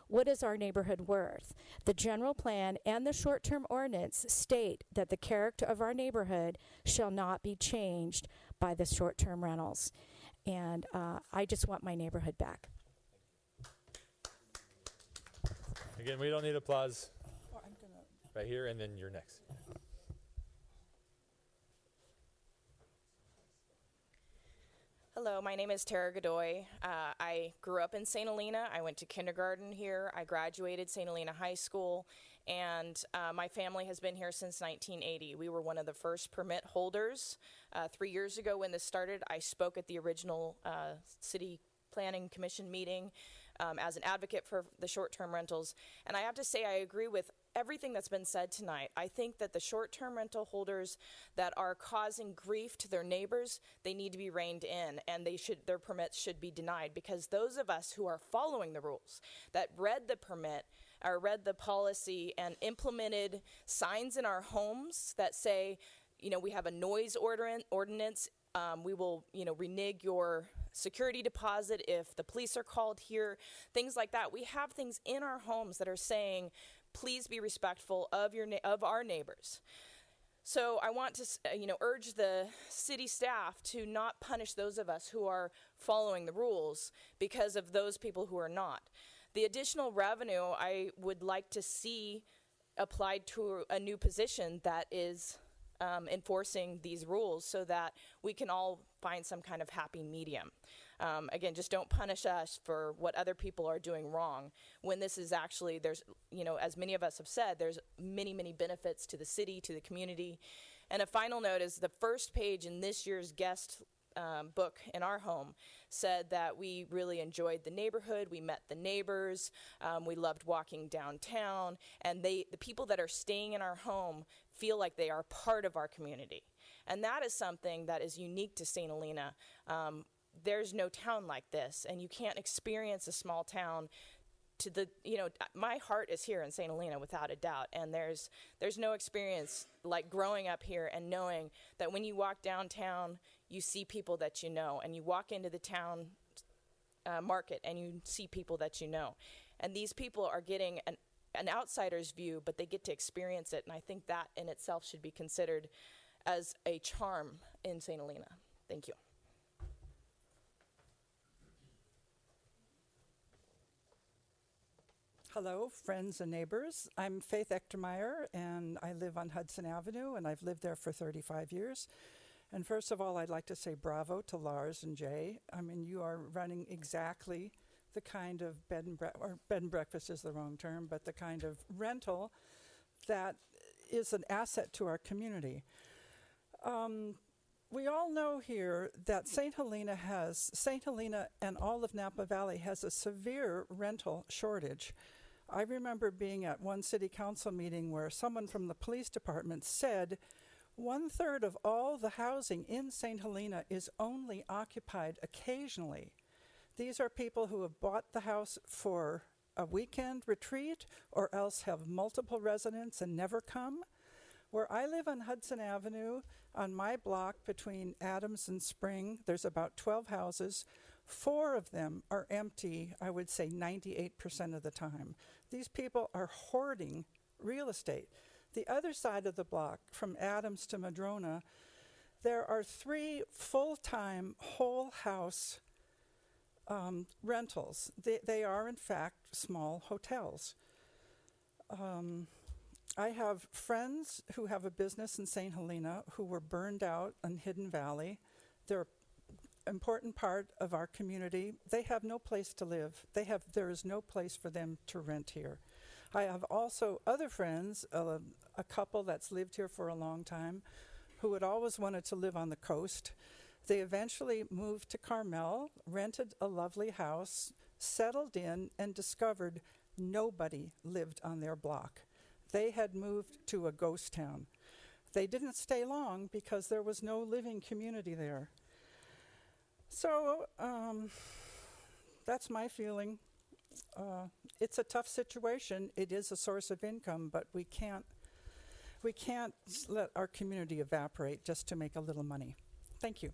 what is our neighborhood worth? The general plan and the short-term ordinance state that the character of our neighborhood shall not be changed by the short-term rentals. And I just want my neighborhood back. Again, we don't need applause. Right here, and then you're next. Hello, my name is Tara Godoy. I grew up in St. Helena. I went to kindergarten here. I graduated St. Helena High School, and my family has been here since 1980. We were one of the first permit holders. 3 years ago when this started, I spoke at the original City Planning Commission meeting as an advocate for the short-term rentals. And I have to say I agree with everything that's been said tonight. I think that the short-term rental holders that are causing grief to their neighbors, they need to be reined in, and their permits should be denied, because those of us who are following the rules, that read the permit or read the policy and implemented signs in our homes that say, we have a noise ordinance, we will, renege your security deposit if the police are called here, things like that. We have things in our homes that are saying, please be respectful of our neighbors. So I want to, urge the city staff to not punish those of us who are following the rules because of those people who are not. The additional revenue I would like to see applied to a new position that is enforcing these rules so that we can all find some kind of happy medium. Again, just don't punish us for what other people are doing wrong when this is actually, there's, as many of us have said, there's many, many benefits to the city, to the community. And a final note is the first page in this year's guest book in our home said that we really enjoyed the neighborhood, we met the neighbors, we loved walking downtown, and the people that are staying in our home feel like they are part of our community. And that is something that is unique to St. Helena. There's no town like this, and you can't experience a small town to the, my heart is here in St. Helena without a doubt, and there's no experience like growing up here and knowing that when you walk downtown, you see people that you know, and you walk into the town market and you see people that you know. And these people are getting an outsider's view, but they get to experience it, and I think that in itself should be considered as a charm in St. Helena. Thank you. Hello, friends and neighbors. I'm Faith Echtermeyer, and I live on Hudson Avenue, and I've lived there for 35 years. And first of all, I'd like to say bravo to Lars and Jay. I mean, you are running exactly the kind of bed and breakfast is the wrong term, but the kind of rental that is an asset to our community. we all know here that St. Helena and all of Napa Valley has a severe rental shortage. I remember being at one city council meeting where someone from the police department said 1/3 of all the housing in St. Helena is only occupied occasionally. These are people who have bought the house for a weekend retreat or else have multiple residents and never come. Where I live on Hudson Avenue, on my block between Adams and Spring, there's about 12 houses. 4 of them are empty, I would say 98% of the time. These people are hoarding real estate. The other side of the block, from Adams to Madrona, there are 3 full-time whole house rentals. They are, in fact, small hotels. I have friends who have a business in St. Helena who were burned out in Hidden Valley. They're an important part of our community. They have no place to live. There is no place for them to rent here. I have also other friends, a couple that's lived here for a long time, who had always wanted to live on the coast. They eventually moved to Carmel, rented a lovely house, settled in, and discovered nobody lived on their block. They had moved to a ghost town. They didn't stay long because there was no living community there. So that's my feeling. It's a tough situation. It is a source of income, but we can't let our community evaporate just to make a little money. Thank you.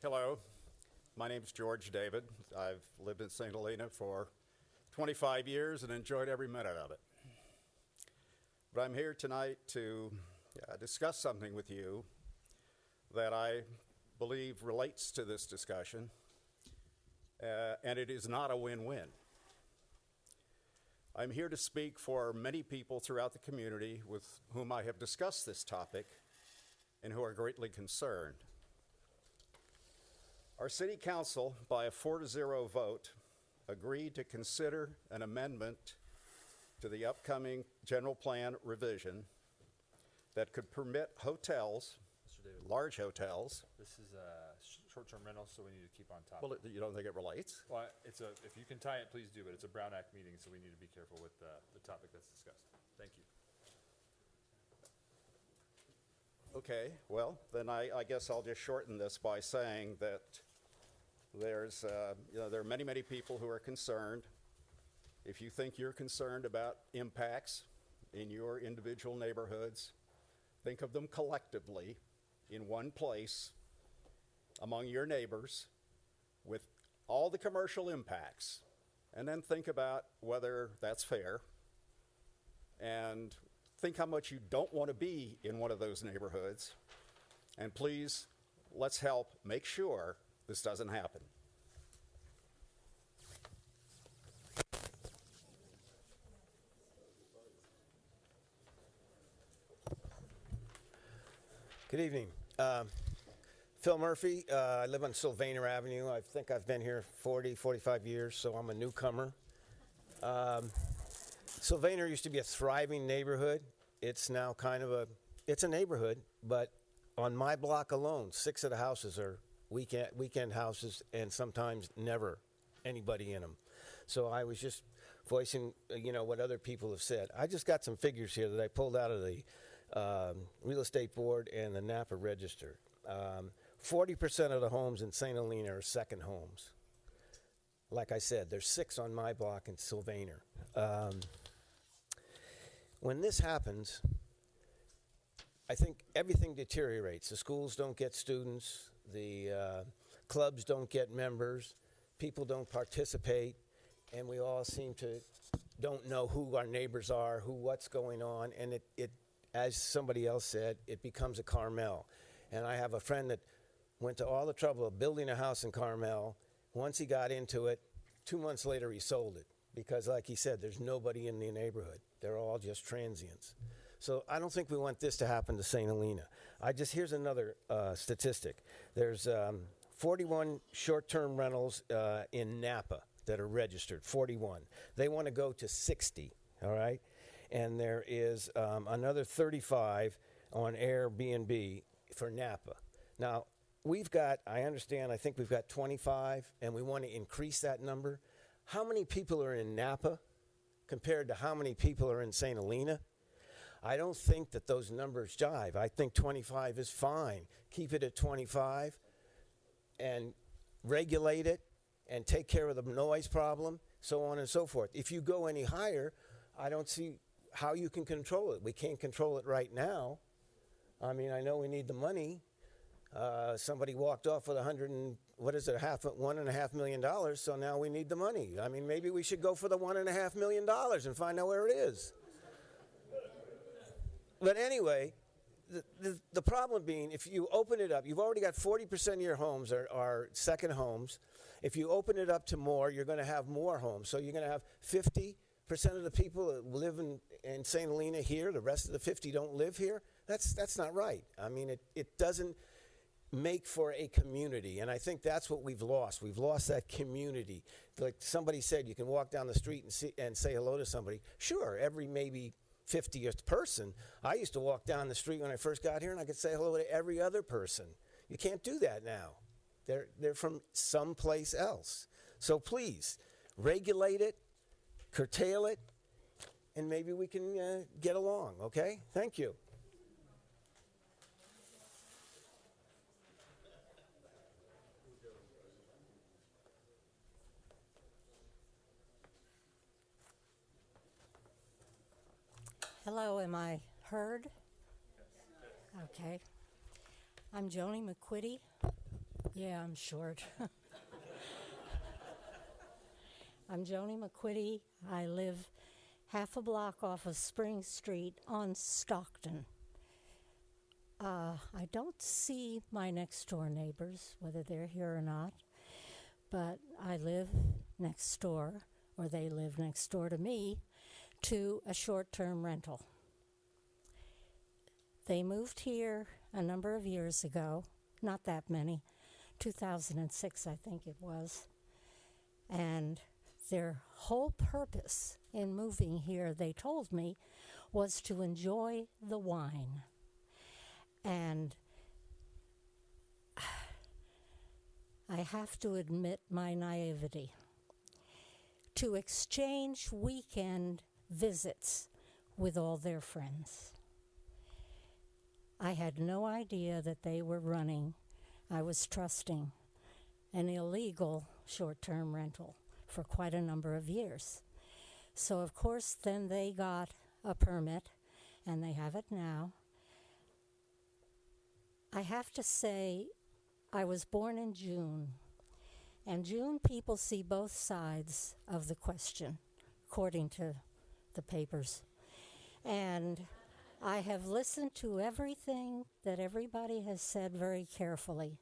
Hello, my name is George David. I've lived in St. Helena for 25 years and enjoyed every minute of it. But I'm here tonight to discuss something with you that I believe relates to this discussion, and it is not a win-win. I'm here to speak for many people throughout the community with whom I have discussed this topic and who are greatly concerned. Our City Council, by a 4-0 vote, agreed to consider an amendment to the upcoming general plan revision that could permit hotels, large hotels. This is short-term rentals, so we need to keep on top. Well, you don't think it relates? Well, if you can tie it, please do, but it's a Brown Act meeting, so we need to be careful with the topic that's discussed. Thank you. Okay, well, then I guess I'll just shorten this by saying that there are many, many people who are concerned. If you think you're concerned about impacts in your individual neighborhoods, think of them collectively in one place among your neighbors with all the commercial impacts, and then think about whether that's fair, and think how much you don't want to be in one of those neighborhoods, and please, let's help make sure this doesn't happen. Good evening. Phil Murphy. I live on Sylvaner Avenue. I think I've been here 45 years, so I'm a newcomer. Sylvaner used to be a thriving neighborhood. It's now it's a neighborhood, but on my block alone, 6 of the houses are weekend houses, and sometimes never anybody in them. So I was just voicing, what other people have said. I just got some figures here that I pulled out of the Real Estate Board and the Napa Register. 40% of the homes in St. Helena are second homes. Like I said, there's 6 on my block in Sylvaner. When this happens, I think everything deteriorates. The schools don't get students. The clubs don't get members. People don't participate. And we all seem to don't know who our neighbors are, what's going on. And it, as somebody else said, it becomes a Carmel. And I have a friend that went to all the trouble of building a house in Carmel. Once he got into it, 2 months later he sold it. Because like he said, there's nobody in the neighborhood. They're all just transients. So I don't think we want this to happen to St. Helena. Here's another statistic. There's 41 short-term rentals in Napa that are registered, 41. They want to go to 60, all right? And there is another 35 on Airbnb for Napa. Now, we've got, I understand, I think we've got 25, and we want to increase that number. How many people are in Napa compared to how many people are in St. Helena? I don't think that those numbers jive. I think 25 is fine. Keep it at 25 and regulate it and take care of the noise problem, so on and so forth. If you go any higher, I don't see how you can control it. We can't control it right now. I mean, I know we need the money. Somebody walked off with $1.5 million, so now we need the money. I mean, maybe we should go for the $1.5 million and find out where it is. But anyway, the problem being, if you open it up, you've already got 40% of your homes are second homes. If you open it up to more, you're going to have more homes. So you're going to have 50% of the people that live in St. Helena here, the rest of the 50 don't live here. That's not right. I mean, it doesn't make for a community, and I think that's what we've lost. We've lost that community. Like somebody said, you can walk down the street and say hello to somebody. Sure, every maybe 50th person. I used to walk down the street when I first got here, and I could say hello to every other person. You can't do that now. They're from someplace else. So please, regulate it, curtail it, and maybe we can get along, okay? Thank you. Hello, am I heard? Okay. I'm Joni McQuitty. Yeah, I'm short. I'm Joni McQuitty. I live half a block off of Spring Street on Stockton. I don't see my next door neighbors, whether they're here or not, but I live next door, or they live next door to me, to a short-term rental. They moved here a number of years ago, not that many, 2006 I think it was, and their whole purpose in moving here, they told me, was to enjoy the wine. And I have to admit my naivety. To exchange weekend visits with all their friends. I had no idea that they were running, I was trusting, an illegal short-term rental for quite a number of years. So of course then they got a permit, and they have it now. I have to say, I was born in June, and June people see both sides of the question, according to the papers. And I have listened to everything that everybody has said very carefully.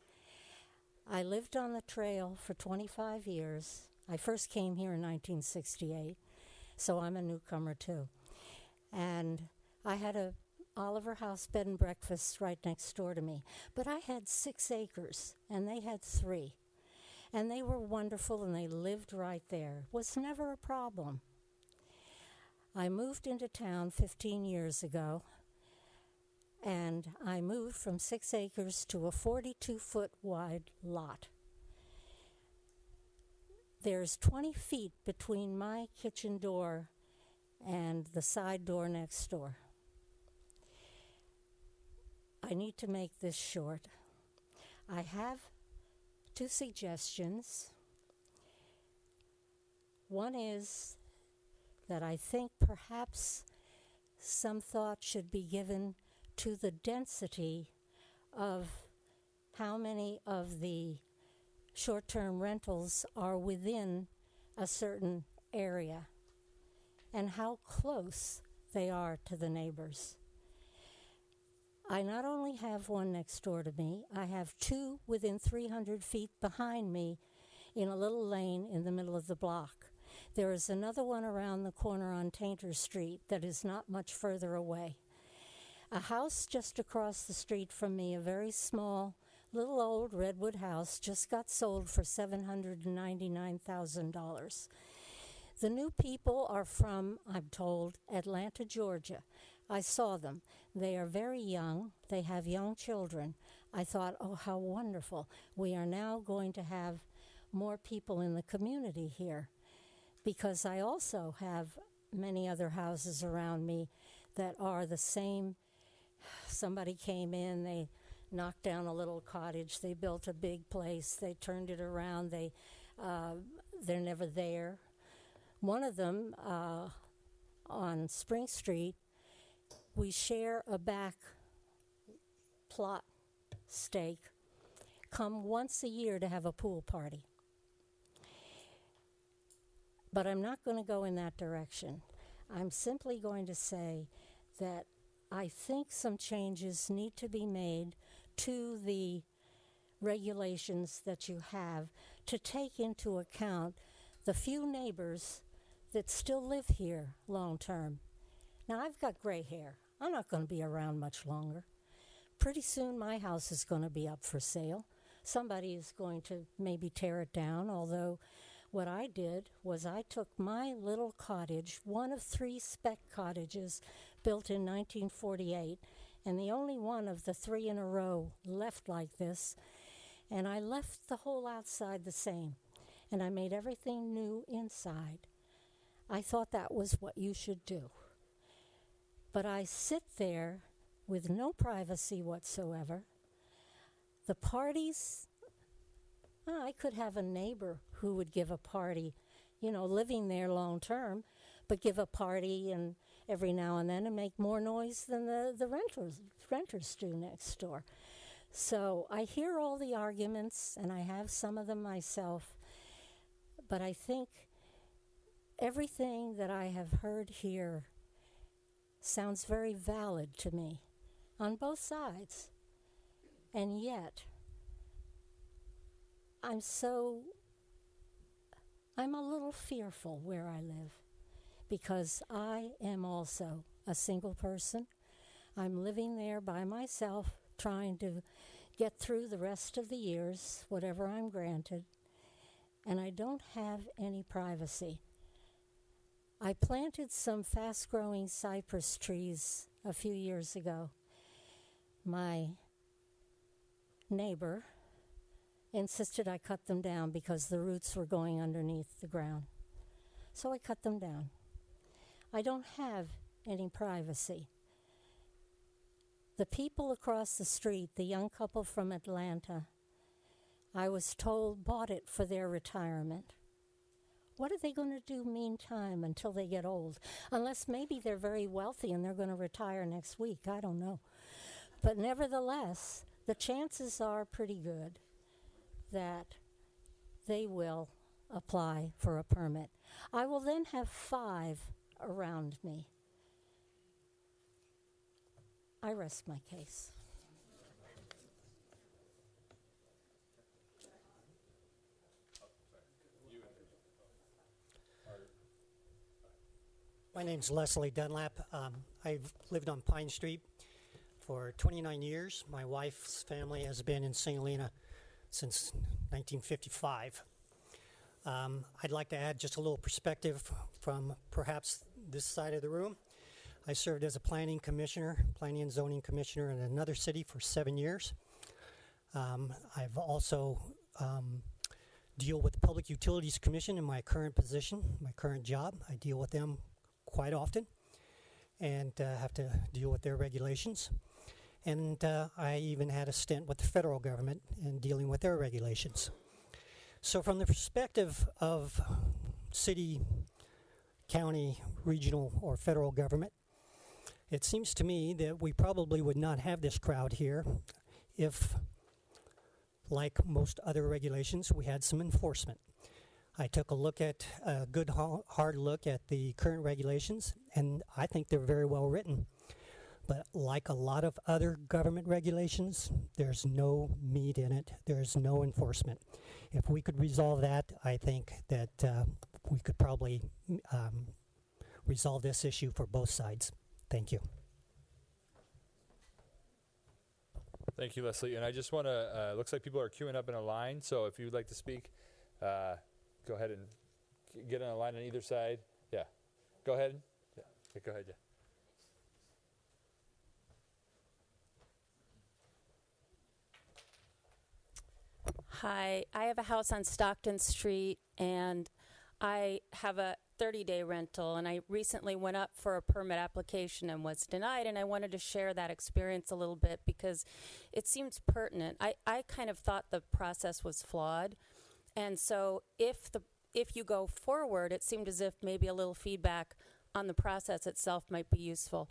I lived on the trail for 25 years. I first came here in 1968, so I'm a newcomer too. And I had a Oliver House bed and breakfast right next door to me. But I had 6 acres, and they had 3. And they were wonderful, and they lived right there. It was never a problem. I moved into town 15 years ago, and I moved from 6 acres to a 42-foot wide lot. There's 20 feet between my kitchen door and the side door next door. I need to make this short. I have 2 suggestions. One is that I think perhaps some thought should be given to the density of how many of the short-term rentals are within a certain area and how close they are to the neighbors. I not only have one next door to me, I have 2 within 300 feet behind me in a little lane in the middle of the block. There is another one around the corner on Tainter Street that is not much further away. A house just across the street from me, a very small little old redwood house just got sold for $799,000. The new people are from, I'm told, Atlanta, Georgia. I saw them. They are very young. They have young children. I thought, oh, how wonderful. We are now going to have more people in the community here, because I also have many other houses around me that are the same. Somebody came in, they knocked down a little cottage, they built a big place, they turned it around, they're never there. One of them on Spring Street, we share a back plot stake, come once a year to have a pool party. But I'm not going to go in that direction. I'm simply going to say that I think some changes need to be made to the regulations that you have to take into account the few neighbors that still live here long term. Now, I've got gray hair. I'm not going to be around much longer. Pretty soon my house is going to be up for sale. Somebody is going to maybe tear it down, although what I did was I took my little cottage, one of 3 spec cottages built in 1948, and the only one of the 3 in a row left like this, and I left the whole outside the same, and I made everything new inside. I thought that was what you should do. But I sit there with no privacy whatsoever. The parties, I could have a neighbor who would give a party, living there long term, but give a party and every now and then and make more noise than the renters do next door. So I hear all the arguments, and I have some of them myself, but I think everything that I have heard here sounds very valid to me on both sides. And yet, I'm a little fearful where I live, because I am also a single person. I'm living there by myself, trying to get through the rest of the years, whatever I'm granted, and I don't have any privacy. I planted some fast-growing cypress trees a few years ago. My neighbor insisted I cut them down because the roots were going underneath the ground. So I cut them down. I don't have any privacy. The people across the street, the young couple from Atlanta, I was told bought it for their retirement. What are they going to do meantime until they get old? Unless maybe they're very wealthy and they're going to retire next week. I don't know. But nevertheless, the chances are pretty good that they will apply for a permit. I will then have 5 around me. I rest my case. My name's Leslie Dunlap. I've lived on Pine Street for 29 years. My wife's family has been in St. Helena since 1955. I'd like to add just a little perspective from perhaps this side of the room. I served as a planning and zoning commissioner in another city for 7 years. I've also deal with the Public Utilities Commission in my current position, my current job. I deal with them quite often and have to deal with their regulations. And I even had a stint with the federal government in dealing with their regulations. So from the perspective of city, county, regional, or federal government, it seems to me that we probably would not have this crowd here if, like most other regulations, we had some enforcement. I took a good hard look at the current regulations, and I think they're very well written. But like a lot of other government regulations, there's no meat in it. There's no enforcement. If we could resolve that, I think that we could probably resolve this issue for both sides. Thank you. Thank you, Leslie. And I just want to, looks like people are queuing up in a line. So if you'd like to speak, go ahead and get in a line on either side. Yeah. Go ahead. Yeah. Go ahead. Yeah. Hi, I have a house on Stockton Street, and I have a 30-day rental, and I recently went up for a permit application and was denied, and I wanted to share that experience a little bit because it seems pertinent. I kind of thought the process was flawed, and so if you go forward, it seemed as if maybe a little feedback on the process itself might be useful.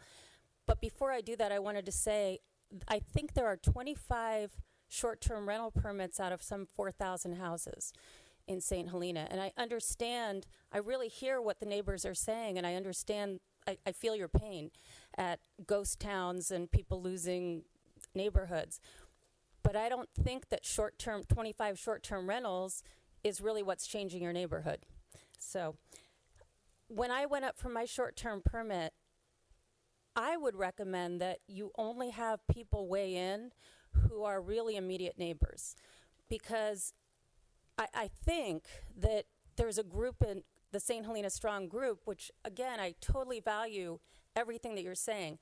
But before I do that, I wanted to say I think there are 25 short-term rental permits out of some 4,000 houses in St. Helena. And I understand, I really hear what the neighbors are saying, and I understand, I feel your pain at ghost towns and people losing neighborhoods. But I don't think that 25 short-term rentals is really what's changing your neighborhood. So when I went up for my short-term permit, I would recommend that you only have people weigh in who are really immediate neighbors, because I think that there's a group in the St. Helena Strong group, which again, I totally value everything that you're saying,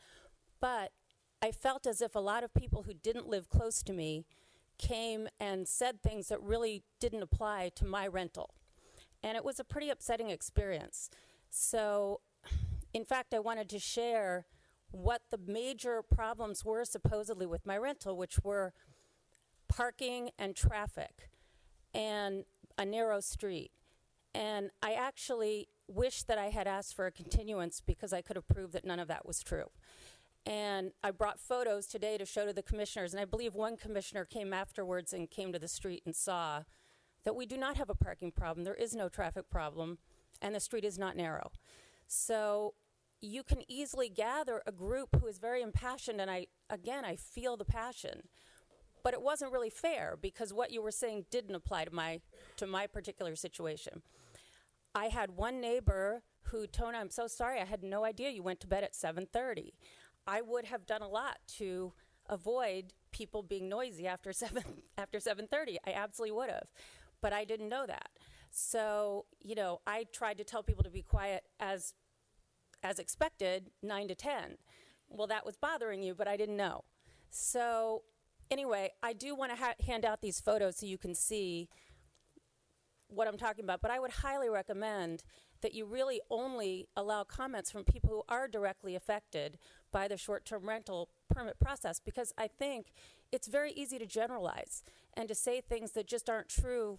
but I felt as if a lot of people who didn't live close to me came and said things that really didn't apply to my rental. And it was a pretty upsetting experience. So, in fact, I wanted to share what the major problems were supposedly with my rental, which were parking and traffic and a narrow street. And I actually wish that I had asked for a continuance because I could have proved that none of that was true. And I brought photos today to show to the commissioners, and I believe one commissioner came afterwards and came to the street and saw that we do not have a parking problem, there is no traffic problem, and the street is not narrow. So you can easily gather a group who is very impassioned, and I feel the passion. But it wasn't really fair because what you were saying didn't apply to my particular situation. I had one neighbor who, Tona, I'm so sorry, I had no idea you went to bed at 7:30. I would have done a lot to avoid people being noisy after 7:30. I absolutely would have, but I didn't know that. So, I tried to tell people to be quiet as expected, 9 to 10. Well, that was bothering you, but I didn't know. So anyway, I do want to hand out these photos so you can see what I'm talking about, but I would highly recommend that you really only allow comments from people who are directly affected by the short-term rental permit process, because I think it's very easy to generalize and to say things that just aren't true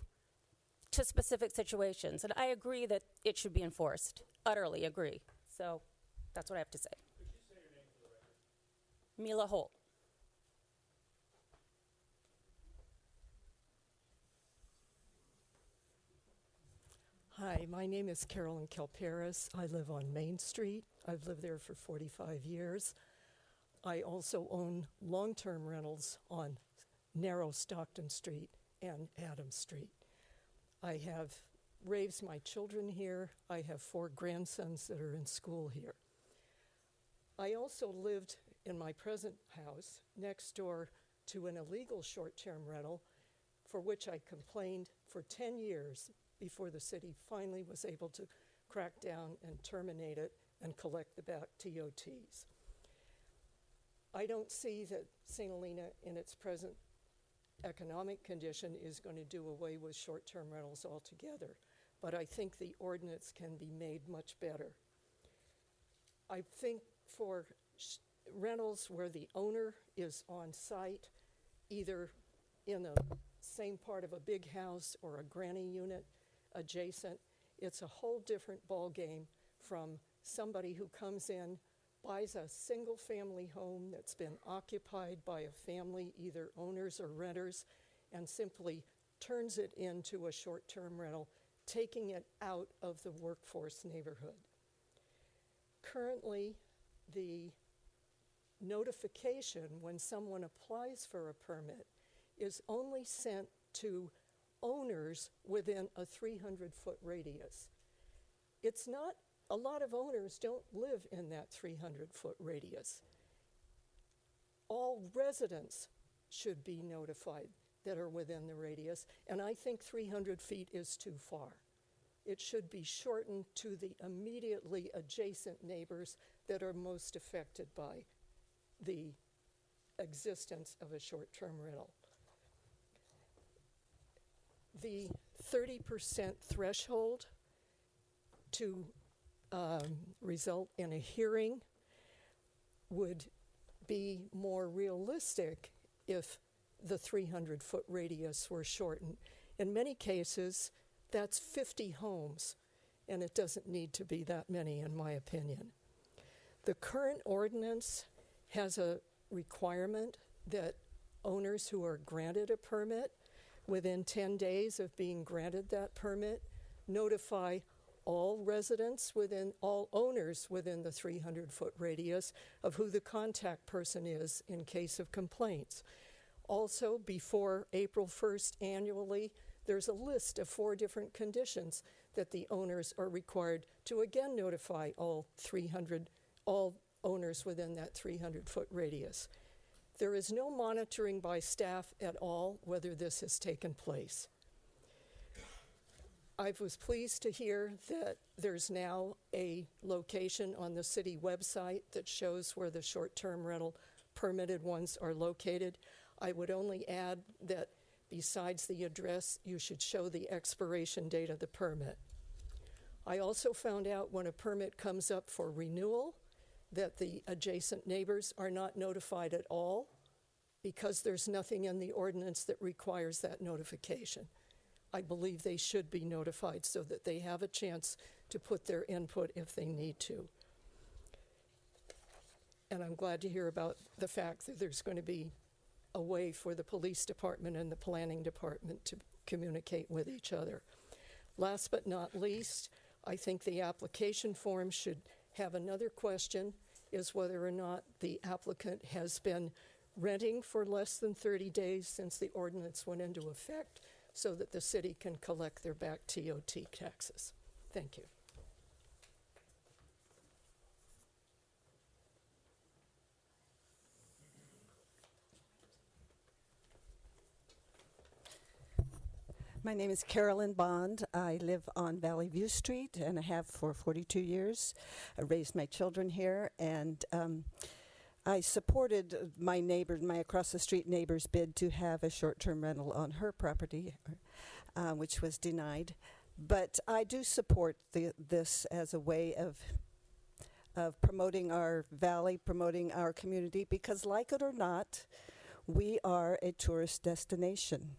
to specific situations. And I agree that it should be enforced, utterly agree. So that's what I have to say. Could you say your name for the record? Mila Holt. Hi, my name is Carolyn Kelperis. I live on Main Street. I've lived there for 45 years. I also own long-term rentals on narrow Stockton Street and Adams Street. I have raised my children here. I have 4 grandsons that are in school here. I also lived in my present house next door to an illegal short-term rental for which I complained for 10 years before the city finally was able to crack down and terminate it and collect the back TOTs. I don't see that St. Helena in its present economic condition is going to do away with short-term rentals altogether, but I think the ordinance can be made much better. I think for rentals where the owner is on site, either in the same part of a big house or a granny unit adjacent, it's a whole different ball game from somebody who comes in, buys a single family home that's been occupied by a family, either owners or renters, and simply turns it into a short-term rental, taking it out of the workforce neighborhood. Currently, the notification when someone applies for a permit is only sent to owners within a 300-foot radius. It's not, a lot of owners don't live in that 300-foot radius. All residents should be notified that are within the radius. And I think 300 feet is too far. It should be shortened to the immediately adjacent neighbors that are most affected by the existence of a short-term rental. The 30% threshold to result in a hearing would be more realistic if the 300-foot radius were shortened. In many cases, that's 50 homes, and it doesn't need to be that many, in my opinion. The current ordinance has a requirement that owners who are granted a permit within 10 days of being granted that permit notify all residents all owners within the 300-foot radius of who the contact person is in case of complaints. Also, before April 1st annually, there's a list of 4 different conditions that the owners are required to again notify all owners within that 300-foot radius. There is no monitoring by staff at all whether this has taken place. I was pleased to hear that there's now a location on the city website that shows where the short-term rental permitted ones are located. I would only add that besides the address, you should show the expiration date of the permit. I also found out when a permit comes up for renewal that the adjacent neighbors are not notified at all because there's nothing in the ordinance that requires that notification. I believe they should be notified so that they have a chance to put their input if they need to. And I'm glad to hear about the fact that there's going to be a way for the police department and the planning department to communicate with each other. Last but not least, I think the application form should have another question, is whether or not the applicant has been renting for less than 30 days since the ordinance went into effect, so that the city can collect their back TOT taxes. Thank you. My name is Carolyn Bond. I live on Valley View Street, and I have for 42 years. I raised my children here, and I supported my across the street neighbor's bid to have a short-term rental on her property, which was denied. But I do support this as a way of promoting our valley, promoting our community, because like it or not, we are a tourist destination.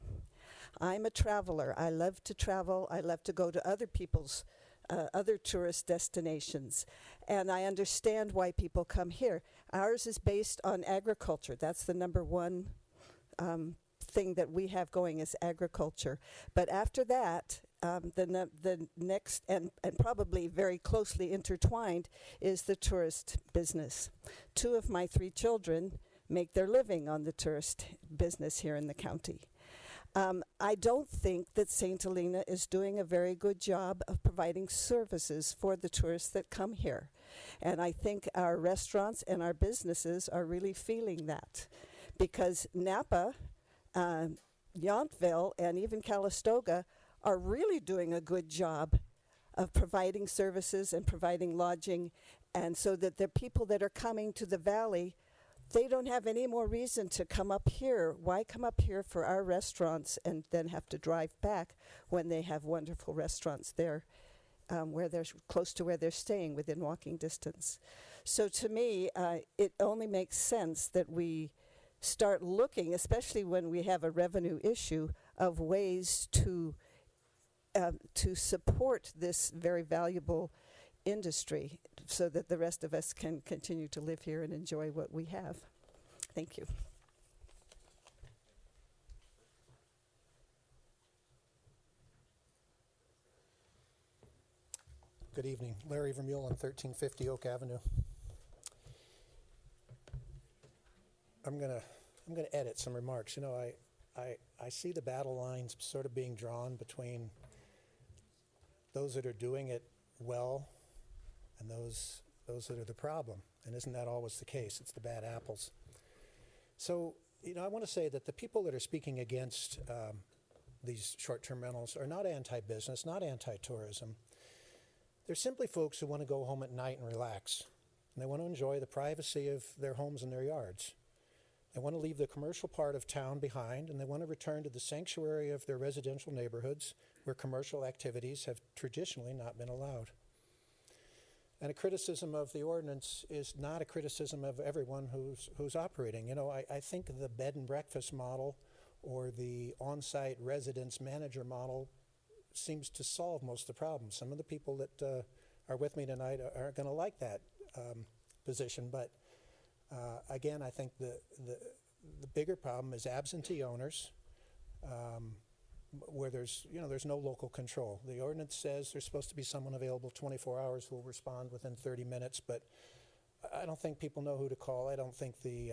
I'm a traveler. I love to travel. I love to go to other people's other tourist destinations. And I understand why people come here. Ours is based on agriculture. That's the number one thing that we have going is agriculture. But after that, the next, and probably very closely intertwined, is the tourist business. 2 of my 3 children make their living on the tourist business here in the county. I don't think that St. Helena is doing a very good job of providing services for the tourists that come here. And I think our restaurants and our businesses are really feeling that. Because Napa, Yountville, and even Calistoga are really doing a good job of providing services and providing lodging, and so that the people that are coming to the valley, they don't have any more reason to come up here. Why come up here for our restaurants and then have to drive back when they have wonderful restaurants there where they're close to where they're staying, within walking distance? So to me, it only makes sense that we start looking, especially when we have a revenue issue, of ways to support this very valuable industry so that the rest of us can continue to live here and enjoy what we have. Thank you. Good evening. Larry Vermeule on 1350 Oak Avenue. I'm gonna edit some remarks. You know, I see the battle lines sort of being drawn between those that are doing it well and those that are the problem. And isn't that always the case? It's the bad apples. So I want to say that the people that are speaking against these short-term rentals are not anti-business, not anti-tourism. They're simply folks who want to go home at night and relax. And they want to enjoy the privacy of their homes and their yards. They want to leave the commercial part of town behind, and they want to return to the sanctuary of their residential neighborhoods where commercial activities have traditionally not been allowed. And a criticism of the ordinance is not a criticism of everyone who's operating. I think the bed and breakfast model or the on-site residence manager model seems to solve most of the problems. Some of the people that are with me tonight aren't going to like that position, but again, I think the bigger problem is absentee owners, where there's no local control. The ordinance says there's supposed to be someone available 24 hours who will respond within 30 minutes, but I don't think people know who to call. I don't think the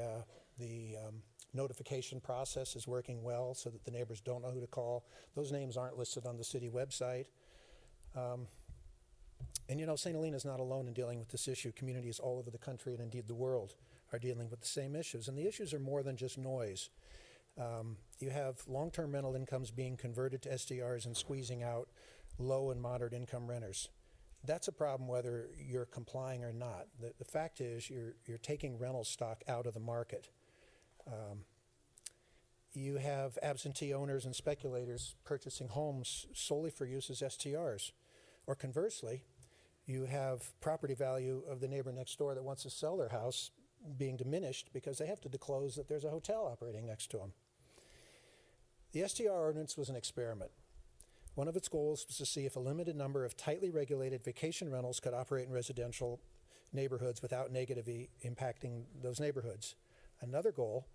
notification process is working well so that the neighbors don't know who to call. Those names aren't listed on the city website. And St. Helena is not alone in dealing with this issue. Communities all over the country and indeed the world are dealing with the same issues. And the issues are more than just noise. You have long-term rental incomes being converted to STRs and squeezing out low and moderate income renters. That's a problem whether you're complying or not. The fact is you're taking rental stock out of the market. You have absentee owners and speculators purchasing homes solely for use as STRs. Or conversely, you have property value of the neighbor next door that wants to sell their house being diminished because they have to disclose that there's a hotel operating next to them. The STR ordinance was an experiment. One of its goals was to see if a limited number of tightly regulated vacation rentals could operate in residential neighborhoods without negatively impacting those neighborhoods. Another goal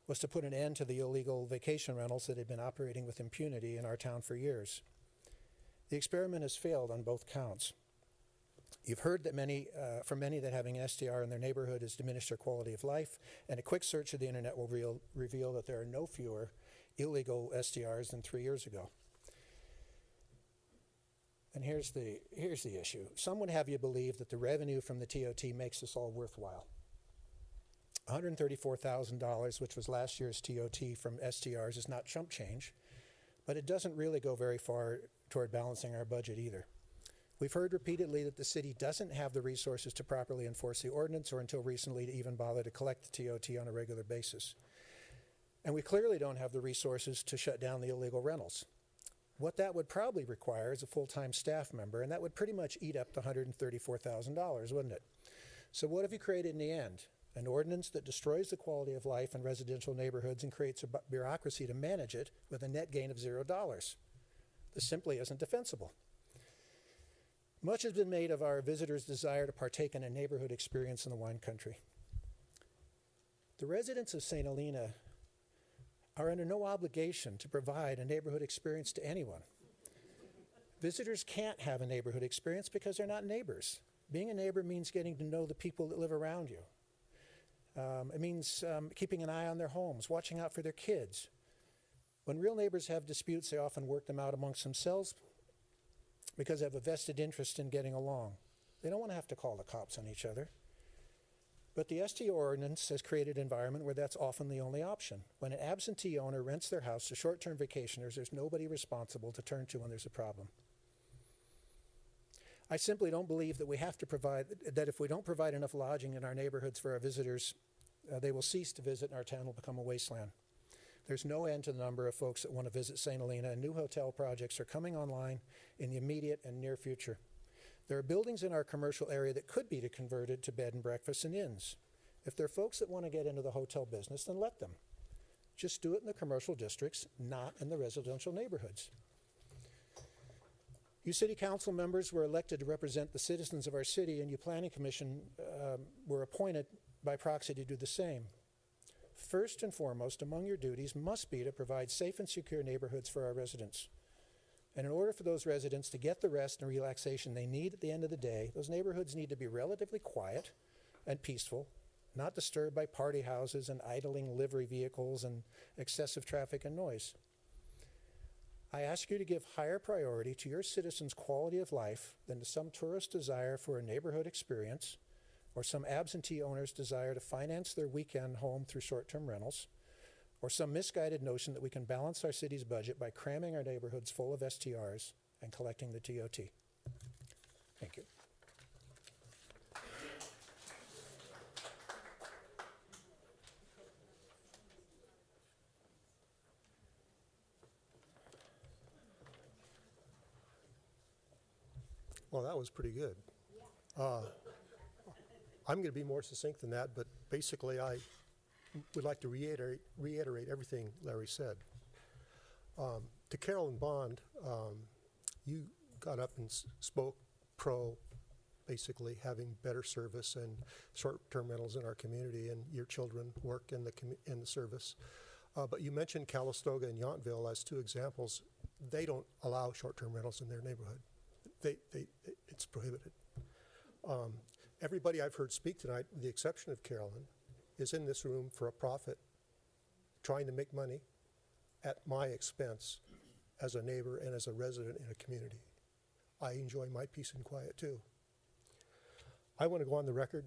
was to put an end to the illegal vacation rentals that had been operating with impunity in our town for years. The experiment has failed on both counts. You've heard that from many that having an STR in their neighborhood has diminished their quality of life, and a quick search of the internet will reveal that there are no fewer illegal STRs than 3 years ago. And here's the issue. Some would have you believe that the revenue from the TOT makes this all worthwhile. $134,000, which was last year's TOT from STRs, is not chump change, but it doesn't really go very far toward balancing our budget either. We've heard repeatedly that the city doesn't have the resources to properly enforce the ordinance, or until recently to even bother to collect the TOT on a regular basis. And we clearly don't have the resources to shut down the illegal rentals. What that would probably require is a full-time staff member, and that would pretty much eat up the $134,000, wouldn't it? So what have you created in the end? An ordinance that destroys the quality of life in residential neighborhoods and creates a bureaucracy to manage it with a net gain of $0. This simply isn't defensible. Much has been made of our visitors' desire to partake in a neighborhood experience in the wine country. The residents of St. Helena are under no obligation to provide a neighborhood experience to anyone. Visitors can't have a neighborhood experience because they're not neighbors. Being a neighbor means getting to know the people that live around you. It means keeping an eye on their homes, watching out for their kids. When real neighbors have disputes, they often work them out amongst themselves because they have a vested interest in getting along. They don't want to have to call the cops on each other. But the STR ordinance has created an environment where that's often the only option. When an absentee owner rents their house to short-term vacationers, there's nobody responsible to turn to when there's a problem. I simply don't believe that that if we don't provide enough lodging in our neighborhoods for our visitors, they will cease to visit and our town will become a wasteland. There's no end to the number of folks that want to visit St. Helena, and new hotel projects are coming online in the immediate and near future. There are buildings in our commercial area that could be converted to bed and breakfast and inns. If there are folks that want to get into the hotel business, then let them. Just do it in the commercial districts, not in the residential neighborhoods. You city council members were elected to represent the citizens of our city, and you planning commission were appointed by proxy to do the same. First and foremost among your duties must be to provide safe and secure neighborhoods for our residents. And in order for those residents to get the rest and relaxation they need at the end of the day, those neighborhoods need to be relatively quiet and peaceful, not disturbed by party houses and idling livery vehicles and excessive traffic and noise. I ask you to give higher priority to your citizens' quality of life than to some tourist desire for a neighborhood experience or some absentee owner's desire to finance their weekend home through short-term rentals, or some misguided notion that we can balance our city's budget by cramming our neighborhoods full of STRs and collecting the TOT. Thank you. Well, that was pretty good. I'm going to be more succinct than that, but basically I would like to reiterate everything Larry said. To Carolyn Bond, you got up and spoke pro basically having better service and short-term rentals in our community, and your children work in the service. But you mentioned Calistoga and Yountville as two examples. They don't allow short-term rentals in their neighborhood. It's prohibited. Everybody I've heard speak tonight, with the exception of Carolyn, is in this room for a profit, trying to make money at my expense as a neighbor and as a resident in a community. I enjoy my peace and quiet too. I want to go on the record.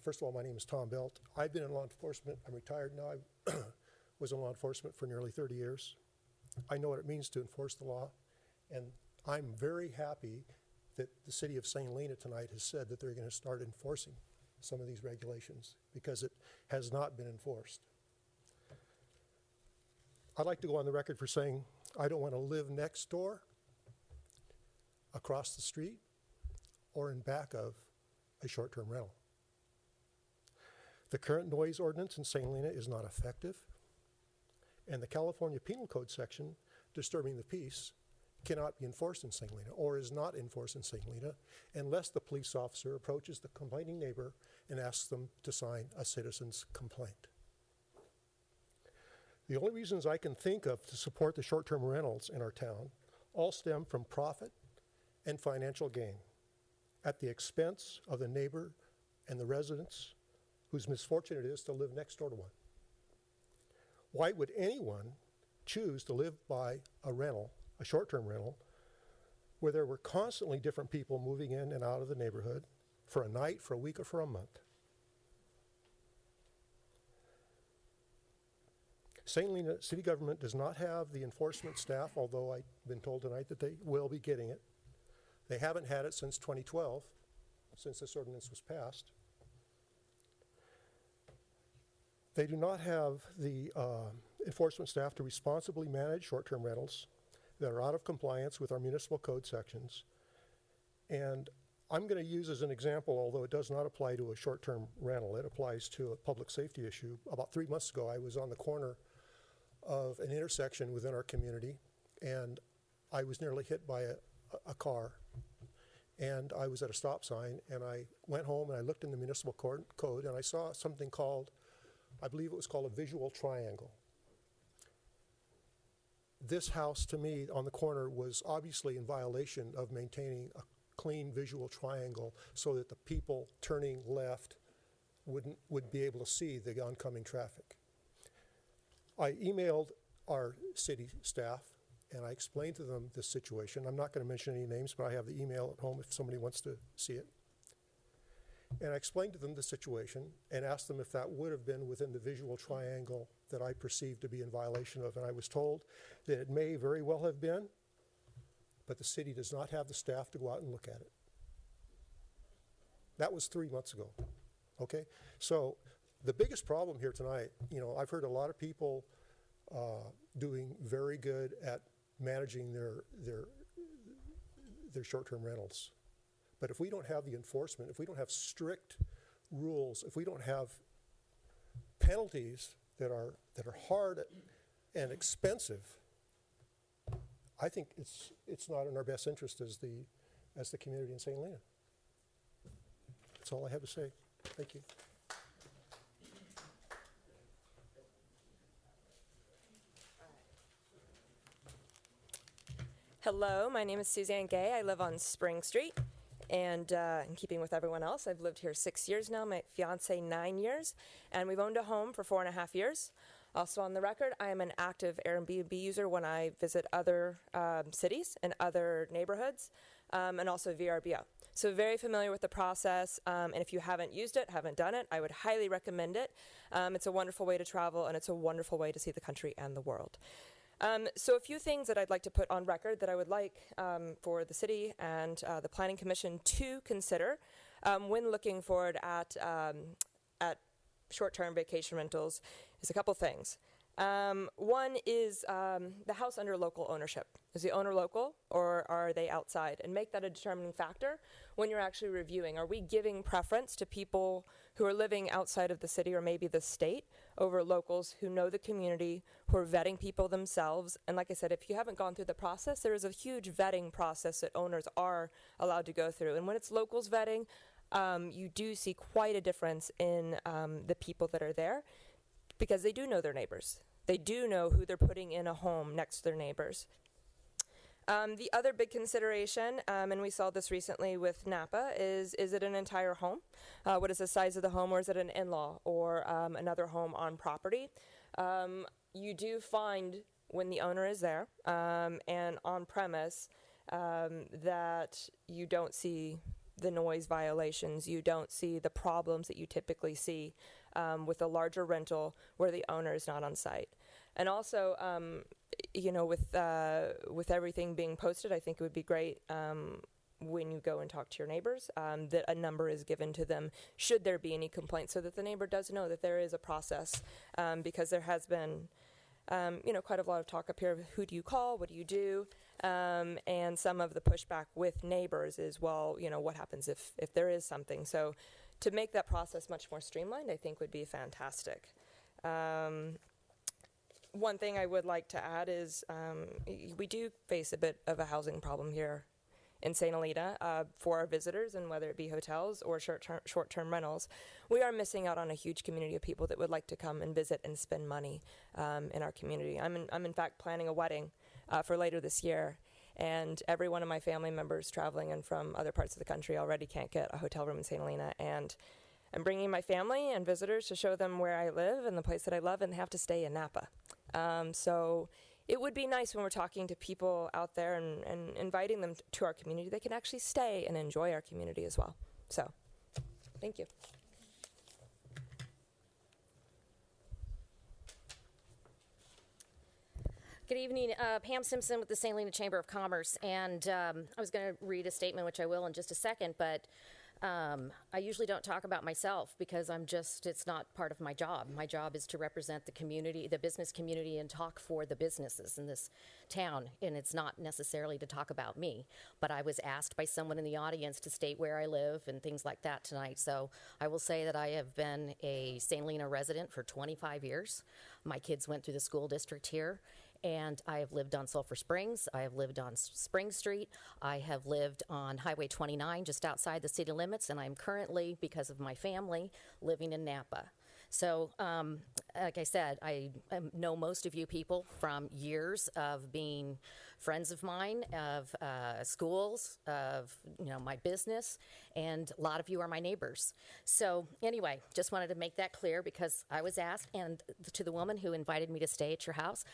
First of all, my name is Tom Belt. I've been in law enforcement. I'm retired now. I was in law enforcement for nearly 30 years. I know what it means to enforce the law, and I'm very happy that the city of St. Helena tonight has said that they're going to start enforcing some of these regulations because it has not been enforced. I'd like to go on the record for saying I don't want to live next door, across the street, or in back of a short-term rental. The current noise ordinance in St. Helena is not effective, and the California Penal Code section disturbing the peace cannot be enforced in St. Helena, or is not enforced in St. Helena, unless the police officer approaches the complaining neighbor and asks them to sign a citizen's complaint. The only reasons I can think of to support the short-term rentals in our town all stem from profit and financial gain at the expense of the neighbor and the residents whose misfortune it is to live next door to one. Why would anyone choose to live by a rental, a short-term rental, where there were constantly different people moving in and out of the neighborhood for a night, for a week, or for a month? St. Helena City Government does not have the enforcement staff, although I've been told tonight that they will be getting it. They haven't had it since 2012, since this ordinance was passed. They do not have the enforcement staff to responsibly manage short-term rentals that are out of compliance with our municipal code sections. And I'm going to use as an example, although it does not apply to a short-term rental, it applies to a public safety issue. About 3 months ago, I was on the corner of an intersection within our community, and I was nearly hit by a car. And I was at a stop sign, and I went home and I looked in the municipal code, and I saw something called, I believe it was called a visual triangle. This house, to me, on the corner was obviously in violation of maintaining a clean visual triangle so that the people turning left would be able to see the oncoming traffic. I emailed our city staff and I explained to them this situation. I'm not going to mention any names, but I have the email at home if somebody wants to see it. And I explained to them the situation and asked them if that would have been within the visual triangle that I perceived to be in violation of. And I was told that it may very well have been, but the city does not have the staff to go out and look at it. That was 3 months ago, okay? So the biggest problem here tonight, you know, I've heard a lot of people doing very good at managing their short-term rentals. But if we don't have the enforcement, if we don't have strict rules, if we don't have penalties that are hard and expensive, I think it's not in our best interest as the community in St. Helena. That's all I have to say. Thank you. Hello, my name is Suzanne Gay. I live on Spring Street. And in keeping with everyone else, I've lived here 6 years now, my fiance 9 years, and we've owned a home for 4.5 years. Also on the record, I am an active Airbnb user when I visit other cities and other neighborhoods, and also VRBO. So very familiar with the process, and if you haven't used it, haven't done it, I would highly recommend it. It's a wonderful way to travel, and it's a wonderful way to see the country and the world. So a few things that I'd like to put on record that I would like for the city and the Planning Commission to consider when looking forward at short-term vacation rentals is a couple things. One is the house under local ownership. Is the owner local or are they outside? And make that a determining factor when you're actually reviewing. Are we giving preference to people who are living outside of the city or maybe the state over locals who know the community, who are vetting people themselves? And like I said, if you haven't gone through the process, there is a huge vetting process that owners are allowed to go through. And when it's locals vetting, you do see quite a difference in the people that are there because they do know their neighbors. They do know who they're putting in a home next to their neighbors. The other big consideration, and we saw this recently with Napa, is it an entire home? What is the size of the home, or is it an in-law or another home on property? You do find when the owner is there and on premise that you don't see the noise violations, you don't see the problems that you typically see with a larger rental where the owner is not on site. And also, with everything being posted, I think it would be great when you go and talk to your neighbors that a number is given to them should there be any complaints, so that the neighbor does know that there is a process, because there has been quite a lot of talk up here of who do you call, what do you do, and some of the pushback with neighbors is, well, what happens if there is something. So to make that process much more streamlined, I think would be fantastic. One thing I would like to add is we do face a bit of a housing problem here in St. Helena for our visitors, and whether it be hotels or short-term rentals. We are missing out on a huge community of people that would like to come and visit and spend money in our community. I'm in fact planning a wedding for later this year, and every one of my family members traveling in from other parts of the country already can't get a hotel room in St. Helena, and I'm bringing my family and visitors to show them where I live and the place that I love, and they have to stay in Napa. So it would be nice when we're talking to people out there and inviting them to our community, they can actually stay and enjoy our community as well. So, thank you. Good evening, Pam Simpson with the St. Helena Chamber of Commerce, and I was going to read a statement, which I will in just a second, but I usually don't talk about myself because it's not part of my job. My job is to represent the community, the business community, and talk for the businesses in this town, and it's not necessarily to talk about me. But I was asked by someone in the audience to state where I live and things like that tonight, so I will say that I have been a St. Helena resident for 25 years. My kids went through the school district here. And I have lived on Sulphur Springs. I have lived on Spring Street. I have lived on Highway 29, just outside the city limits. And I'm currently, because of my family, living in Napa. So, like I said, I know most of you people from years of being friends of mine, of schools, of my business, and a lot of you are my neighbors. So anyway, just wanted to make that clear because I was asked, and to the woman who invited me to stay at your house,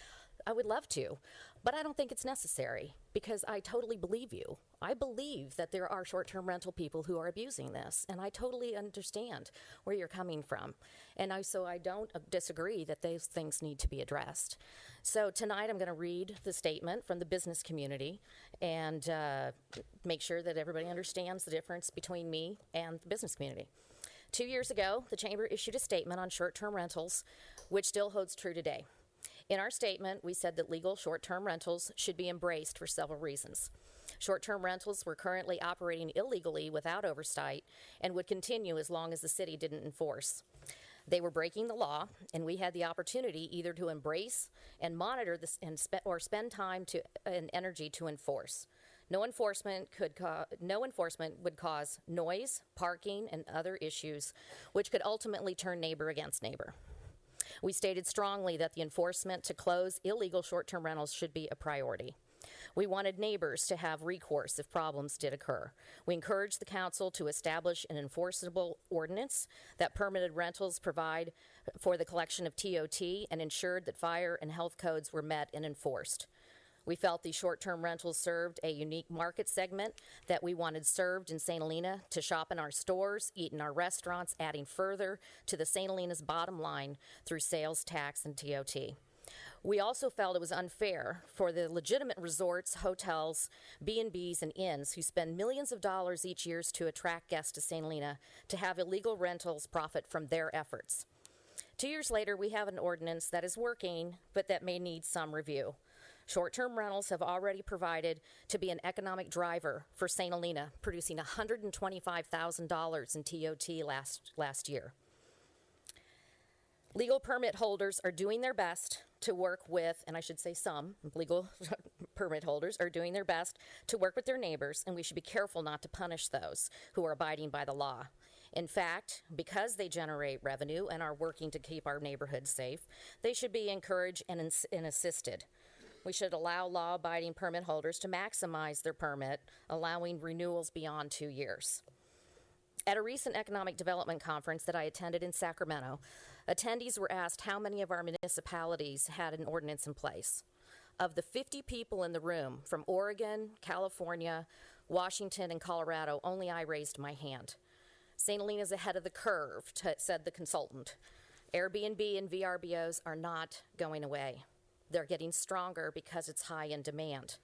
I would love to, but I don't think it's necessary because I totally believe you. I believe that there are short-term rental people who are abusing this, and I totally understand where you're coming from. And so I don't disagree that those things need to be addressed. So tonight I'm going to read the statement from the business community and make sure that everybody understands the difference between me and the business community. 2 years ago, the Chamber issued a statement on short-term rentals, which still holds true today. In our statement, we said that legal short-term rentals should be embraced for several reasons. Short-term rentals were currently operating illegally without oversight and would continue as long as the city didn't enforce. They were breaking the law, and we had the opportunity either to embrace and monitor this or spend time and energy to enforce. No enforcement would cause noise, parking, and other issues, which could ultimately turn neighbor against neighbor. We stated strongly that the enforcement to close illegal short-term rentals should be a priority. We wanted neighbors to have recourse if problems did occur. We encouraged the council to establish an enforceable ordinance that permitted rentals provide for the collection of TOT and ensured that fire and health codes were met and enforced. We felt these short-term rentals served a unique market segment that we wanted served in St. Helena to shop in our stores, eat in our restaurants, adding further to the St. Helena's bottom line through sales tax and TOT. We also felt it was unfair for the legitimate resorts, hotels, B&Bs, and inns who spend millions of dollars each year to attract guests to St. Helena to have illegal rentals profit from their efforts. 2 years later, we have an ordinance that is working, but that may need some review. Short-term rentals have already provided to be an economic driver for St. Helena, producing $125,000 in TOT last year. Legal permit holders are doing their best to work with, and I should say some legal permit holders are doing their best to work with their neighbors, and we should be careful not to punish those who are abiding by the law. In fact, because they generate revenue and are working to keep our neighborhoods safe, they should be encouraged and assisted. We should allow law-abiding permit holders to maximize their permit, allowing renewals beyond 2 years. At a recent economic development conference that I attended in Sacramento, attendees were asked how many of our municipalities had an ordinance in place. Of the 50 people in the room from Oregon, California, Washington, and Colorado, only I raised my hand. St. Helena's ahead of the curve, said the consultant. Airbnb and VRBOs are not going away. They're getting stronger because it's high in demand.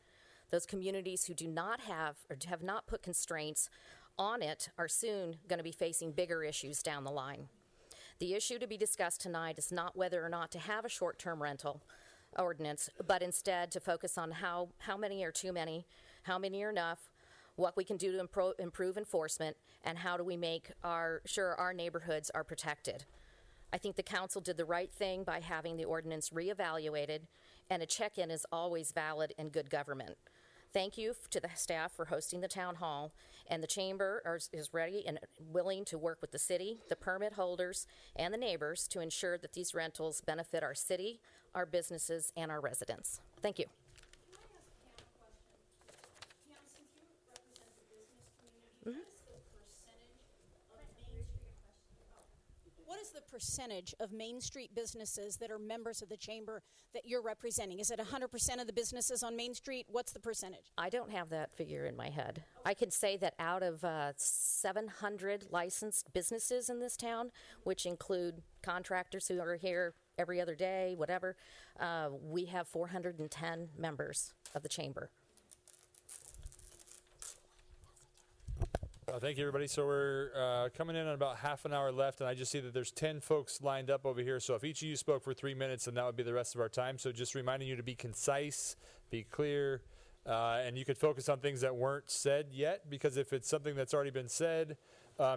Those communities who do not have or have not put constraints on it are soon going to be facing bigger issues down the line. The issue to be discussed tonight is not whether or not to have a short-term rental ordinance, but instead to focus on how many are too many, how many are enough, what we can do to improve enforcement, and how do we make sure our neighborhoods are protected. I think the council did the right thing by having the ordinance reevaluated, and a check-in is always valid in good government. Thank you to the staff for hosting the town hall, and the chamber is ready and willing to work with the city, the permit holders, and the neighbors to ensure that these rentals benefit our city, our businesses, and our residents. Thank you. What is the percentage of Main Street businesses that are members of the chamber that you're representing? Is it 100% of the businesses on Main Street? What's the percentage? I don't have that figure in my head. I can say that out of 700 licensed businesses in this town, which include contractors who are here every other day, whatever, we have 410 members of the chamber. Thank you, everybody. So we're coming in on about half an hour left, and I just see that there's 10 folks lined up over here. So if each of you spoke for 3 minutes, then that would be the rest of our time. So just reminding you to be concise, be clear, and you could focus on things that weren't said yet, because if it's something that's already been said,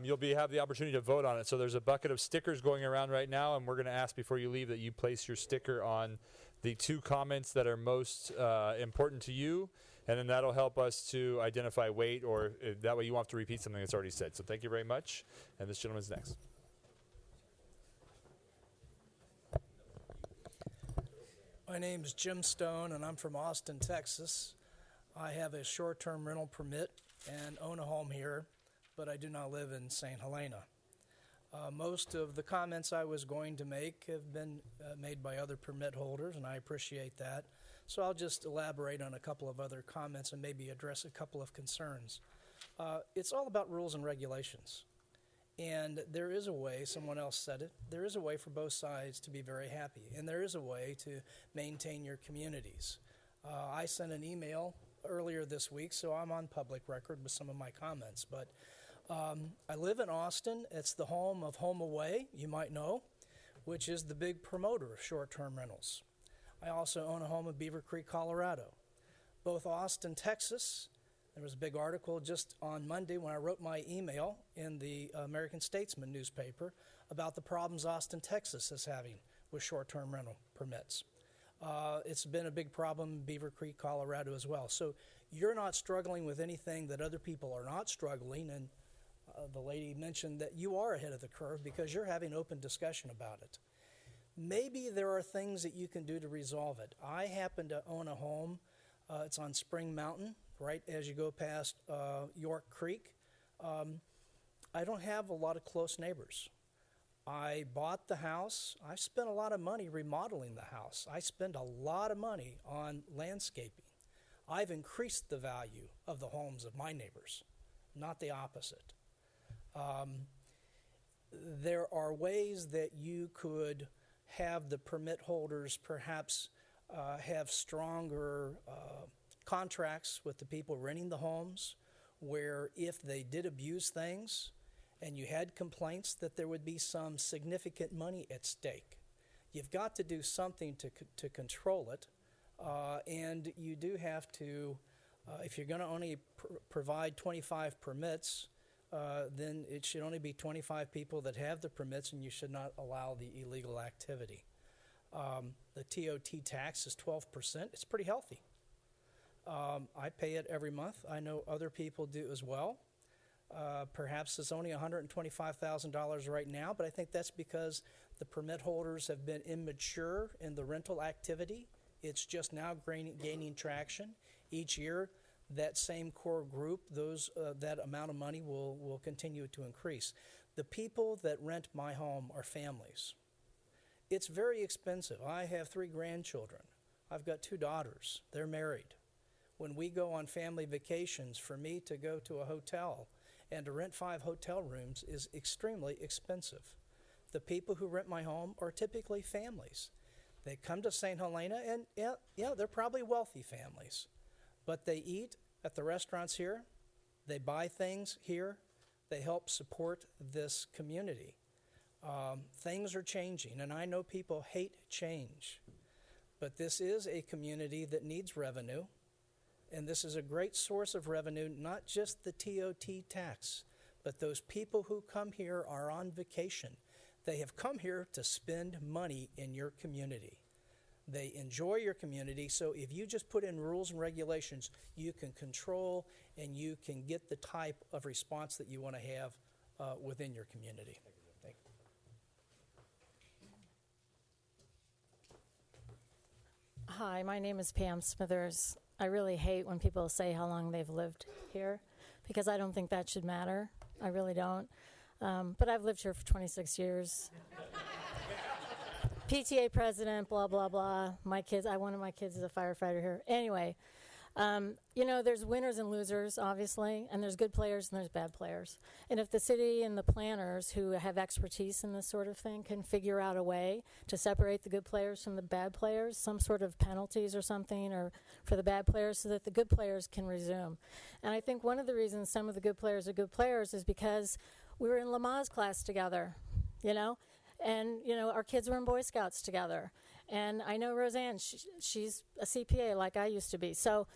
you'll have the opportunity to vote on it. So there's a bucket of stickers going around right now, and we're going to ask before you leave that you place your sticker on the 2 comments that are most important to you. And then that'll help us to identify weight, or that way you won't have to repeat something that's already said. So thank you very much. And this gentleman's next. My name is Jim Stone, and I'm from Austin, Texas. I have a short-term rental permit and own a home here, but I do not live in St. Helena. Most of the comments I was going to make have been made by other permit holders, and I appreciate that. So I'll just elaborate on a couple of other comments and maybe address a couple of concerns. It's all about rules and regulations. And there is a way, someone else said it, there is a way for both sides to be very happy. And there is a way to maintain your communities. I sent an email earlier this week, so I'm on public record with some of my comments. But I live in Austin. It's the home of Home Away, you might know, which is the big promoter of short-term rentals. I also own a home in Beaver Creek, Colorado. Both Austin, Texas, there was a big article just on Monday when I wrote my email in the American Statesman newspaper about the problems Austin, Texas is having with short-term rental permits. It's been a big problem in Beaver Creek, Colorado as well. So you're not struggling with anything that other people are not struggling, and the lady mentioned that you are ahead of the curve because you're having open discussion about it. Maybe there are things that you can do to resolve it. I happen to own a home. It's on Spring Mountain, right as you go past York Creek. I don't have a lot of close neighbors. I bought the house. I spent a lot of money remodeling the house. I spend a lot of money on landscaping. I've increased the value of the homes of my neighbors, not the opposite. There are ways that you could have the permit holders perhaps have stronger contracts with the people renting the homes, where if they did abuse things and you had complaints, that there would be some significant money at stake. You've got to do something to control it, and you do have to, if you're going to only provide 25 permits, then it should only be 25 people that have the permits, and you should not allow the illegal activity. The TOT tax is 12%. It's pretty healthy. I pay it every month. I know other people do as well. Perhaps it's only $125,000 right now, but I think that's because the permit holders have been immature in the rental activity. It's just now gaining traction. Each year, that same core group, that amount of money will continue to increase. The people that rent my home are families. It's very expensive. I have 3 grandchildren. I've got 2 daughters. They're married. When we go on family vacations, for me to go to a hotel and to rent 5 hotel rooms is extremely expensive. The people who rent my home are typically families. They come to St. Helena, and yeah, they're probably wealthy families, but they eat at the restaurants here, they buy things here, they help support this community. Things are changing, and I know people hate change, but this is a community that needs revenue, and this is a great source of revenue, not just the TOT tax, but those people who come here are on vacation. They have come here to spend money in your community. They enjoy your community, so if you just put in rules and regulations, you can control and you can get the type of response that you want to have within your community. Thank you. Hi, my name is Pam Smithers. I really hate when people say how long they've lived here, because I don't think that should matter. I really don't. But I've lived here for 26 years. PTA president, blah, blah, blah. One of my kids is a firefighter here. Anyway, there's winners and losers, obviously, and there's good players and there's bad players. And if the city and the planners who have expertise in this sort of thing can figure out a way to separate the good players from the bad players, some sort of penalties or something, or for the bad players, so that the good players can resume. And I think one of the reasons some of the good players are good players is because we were in Lamaze class together, and, our kids were in Boy Scouts together. And I know Roseanne, she's a CPA like I used to be. So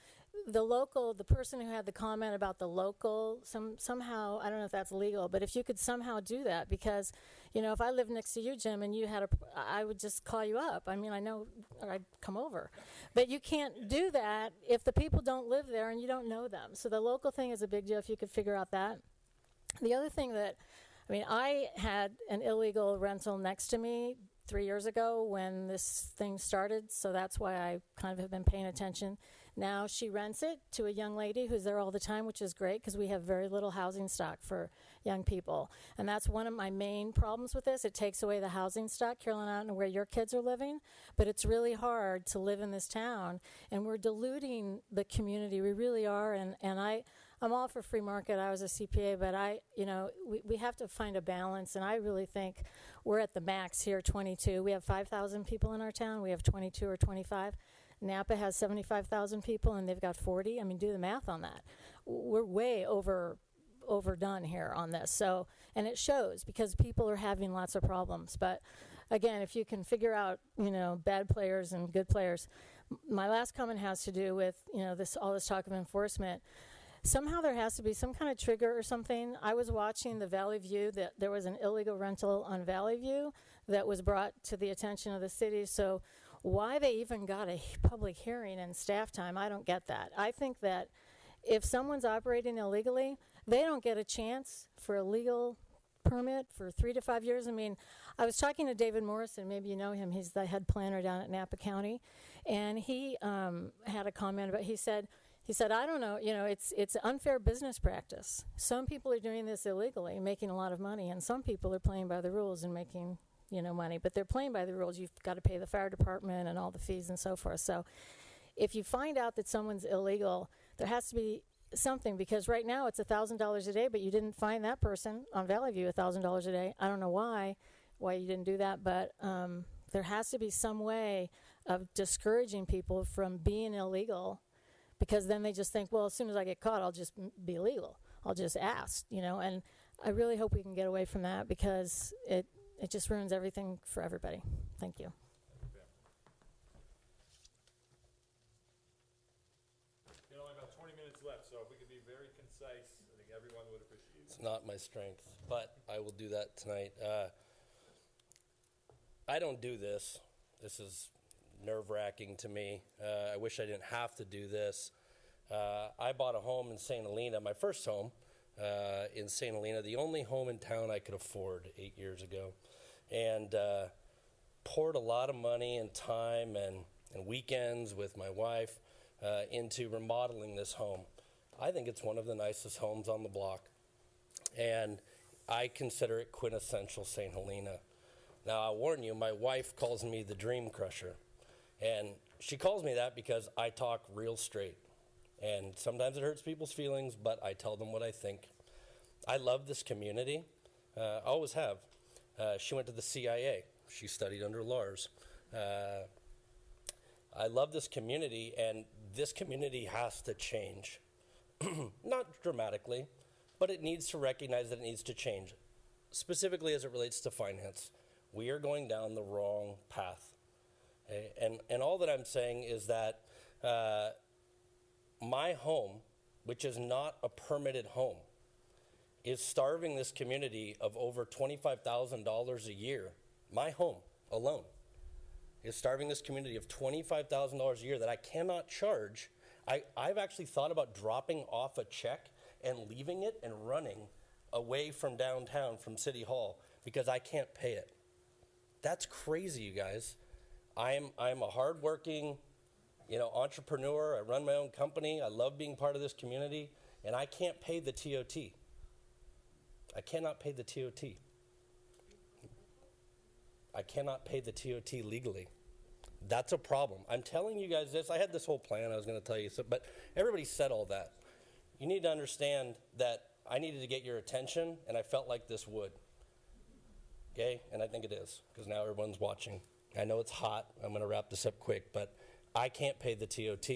the person who had the comment about the local, somehow, I don't know if that's legal, but if you could somehow do that, because, if I lived next to you, Jim, and you had I would just call you up. I mean, I know, or I'd come over. But you can't do that if the people don't live there and you don't know them. So the local thing is a big deal if you could figure out that. The other thing I had an illegal rental next to me 3 years ago when this thing started, so that's why I kind of have been paying attention. Now she rents it to a young lady who's there all the time, which is great because we have very little housing stock for young people. And that's one of my main problems with this. It takes away the housing stock. Carolyn, I don't know where your kids are living, but it's really hard to live in this town, and we're diluting the community. We really are, and I'm all for free market. I was a CPA, but we have to find a balance, and I really think we're at the max here, 22. We have 5,000 people in our town. We have 22 or 25. Napa has 75,000 people, and they've got 40. I mean, do the math on that. We're way overdone here on this. So, and it shows because people are having lots of problems. But again, if you can figure out, bad players and good players. My last comment has to do with, all this talk of enforcement. Somehow there has to be some kind of trigger or something. I was watching the Valley View, that there was an illegal rental on Valley View that was brought to the attention of the city. So why they even got a public hearing and staff time, I don't get that. I think that if someone's operating illegally, they don't get a chance for a legal permit for 3 to 5 years. I mean, I was talking to David Morrison, maybe you know him, he's the head planner down at Napa County, and he had a comment about, he said, I don't know, it's unfair business practice. Some people are doing this illegally, making a lot of money, and some people are playing by the rules and making, money. But they're playing by the rules. You've got to pay the fire department and all the fees and so forth. So if you find out that someone's illegal, there has to be something, because right now it's $1,000 a day, but you didn't find that person on Valley View $1,000 a day. I don't know why you didn't do that, but there has to be some way of discouraging people from being illegal, because then they just think, well, as soon as I get caught, I'll just be legal. I'll just ask, and I really hope we can get away from that, because it just ruins everything for everybody. Thank you. Only about 20 minutes left, so if we could be very concise, I think everyone would appreciate it. It's not my strength, but I will do that tonight. I don't do this. This is nerve-wracking to me. I wish I didn't have to do this. I bought a home in St. Helena, my first home in St. Helena, the only home in town I could afford 8 years ago, and poured a lot of money and time and weekends with my wife into remodeling this home. I think it's one of the nicest homes on the block, and I consider it quintessential St. Helena. Now, I'll warn you, my wife calls me the dream crusher, and she calls me that because I talk real straight, and sometimes it hurts people's feelings, but I tell them what I think. I love this community. I always have. She went to the CIA. She studied under Lars. I love this community, and this community has to change. Not dramatically, but it needs to recognize that it needs to change, specifically as it relates to finance. We are going down the wrong path. Okay? And all that I'm saying is that my home, which is not a permitted home, is starving this community of over $25,000 a year. My home alone is starving this community of $25,000 a year that I cannot charge. I've actually thought about dropping off a check and leaving it and running away from downtown, from City Hall, because I can't pay it. That's crazy, you guys. I'm a hardworking, entrepreneur. I run my own company. I love being part of this community, and I can't pay the TOT. I cannot pay the TOT. I cannot pay the TOT legally. That's a problem. I'm telling you guys this. I had this whole plan I was going to tell you, but everybody said all that. You need to understand that I needed to get your attention, and I felt like this would. Okay? And I think it is, because now everyone's watching. I know it's hot. I'm going to wrap this up quick, but I can't pay the TOT.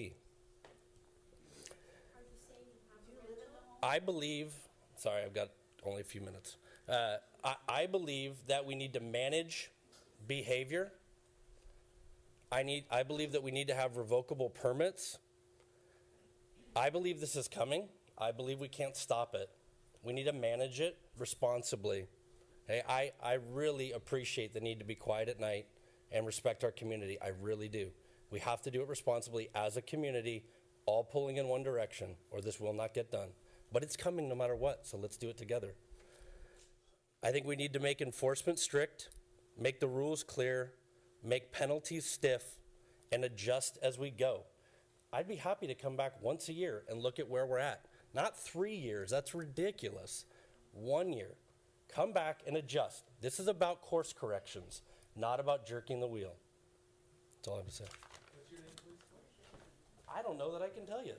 I believe, sorry, I've got only a few minutes. I believe that we need to manage behavior. I believe that we need to have revocable permits. I believe this is coming. I believe we can't stop it. We need to manage it responsibly. Okay? I really appreciate the need to be quiet at night and respect our community. I really do. We have to do it responsibly as a community, all pulling in one direction, or this will not get done. But it's coming no matter what, so let's do it together. I think we need to make enforcement strict, make the rules clear, make penalties stiff, and adjust as we go. I'd be happy to come back once a year and look at where we're at. Not 3 years, that's ridiculous. 1 year. Come back and adjust. This is about course corrections, not about jerking the wheel. That's all I have to say. What's your name, please? I don't know that I can tell you.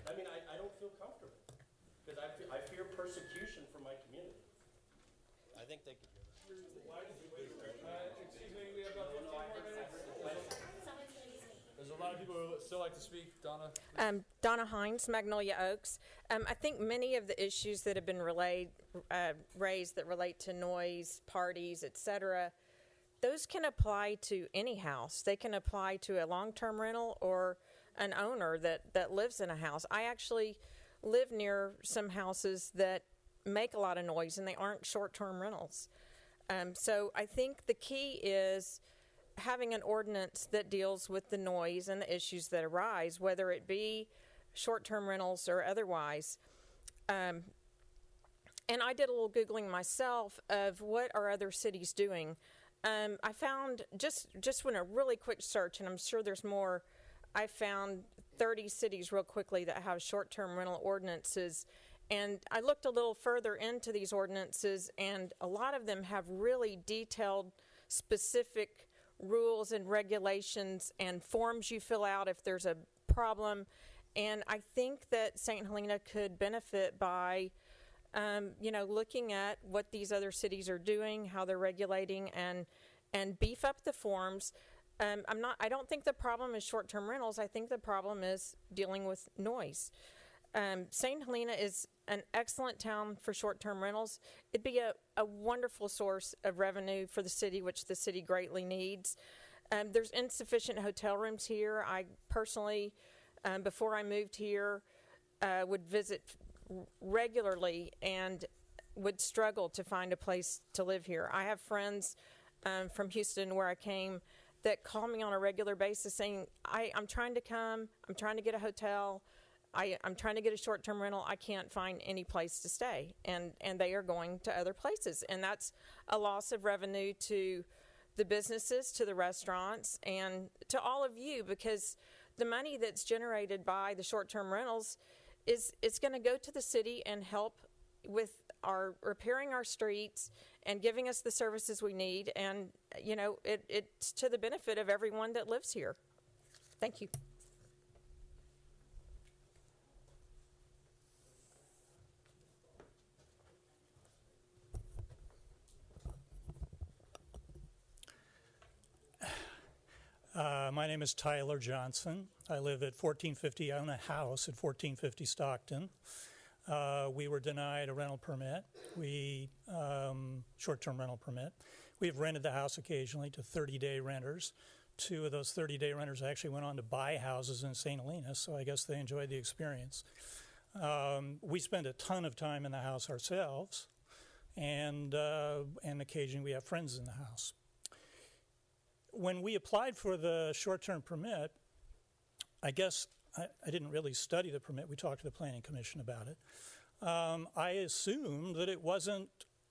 I mean, I don't feel comfortable, because I fear persecution from my community. I think they could hear that. Excuse me, we have about 15 more minutes. There's a lot of people who still like to speak. Donna? Donna Hines, Magnolia Oaks. I think many of the issues that have been raised that relate to noise, parties, etc., those can apply to any house. They can apply to a long-term rental or an owner that lives in a house. I actually live near some houses that make a lot of noise, and they aren't short-term rentals. So I think the key is having an ordinance that deals with the noise and the issues that arise, whether it be short-term rentals or otherwise. And I did a little Googling myself of what are other cities doing. I found, just when a really quick search, and I'm sure there's more, I found 30 cities real quickly that have short-term rental ordinances. And I looked a little further into these ordinances, and a lot of them have really detailed, specific rules and regulations and forms you fill out if there's a problem. And I think that St. Helena could benefit by, looking at what these other cities are doing, how they're regulating, and beef up the forms. I don't think the problem is short-term rentals. I think the problem is dealing with noise. St. Helena is an excellent town for short-term rentals. It'd be a wonderful source of revenue for the city, which the city greatly needs. There's insufficient hotel rooms here. I personally, before I moved here, would visit regularly and would struggle to find a place to live here. I have friends from Houston, where I came, that call me on a regular basis saying, I'm trying to come, I'm trying to get a hotel, I'm trying to get a short-term rental, I can't find any place to stay. And they are going to other places. And that's a loss of revenue to the businesses, to the restaurants, and to all of you, because the money that's generated by the short-term rentals is going to go to the city and help with our repairing our streets and giving us the services we need. And, it's to the benefit of everyone that lives here. Thank you. My name is Tyler Johnson. I live at 1450. I own a house at 1450 Stockton. We were denied a rental permit, short-term rental permit. We've rented the house occasionally to 30-day renters. 2 of those 30-day renters actually went on to buy houses in St. Helena, so I guess they enjoyed the experience. We spend a ton of time in the house ourselves, and occasionally we have friends in the house. When we applied for the short-term permit, I guess I didn't really study the permit. We talked to the Planning Commission about it. I assumed that it wasn't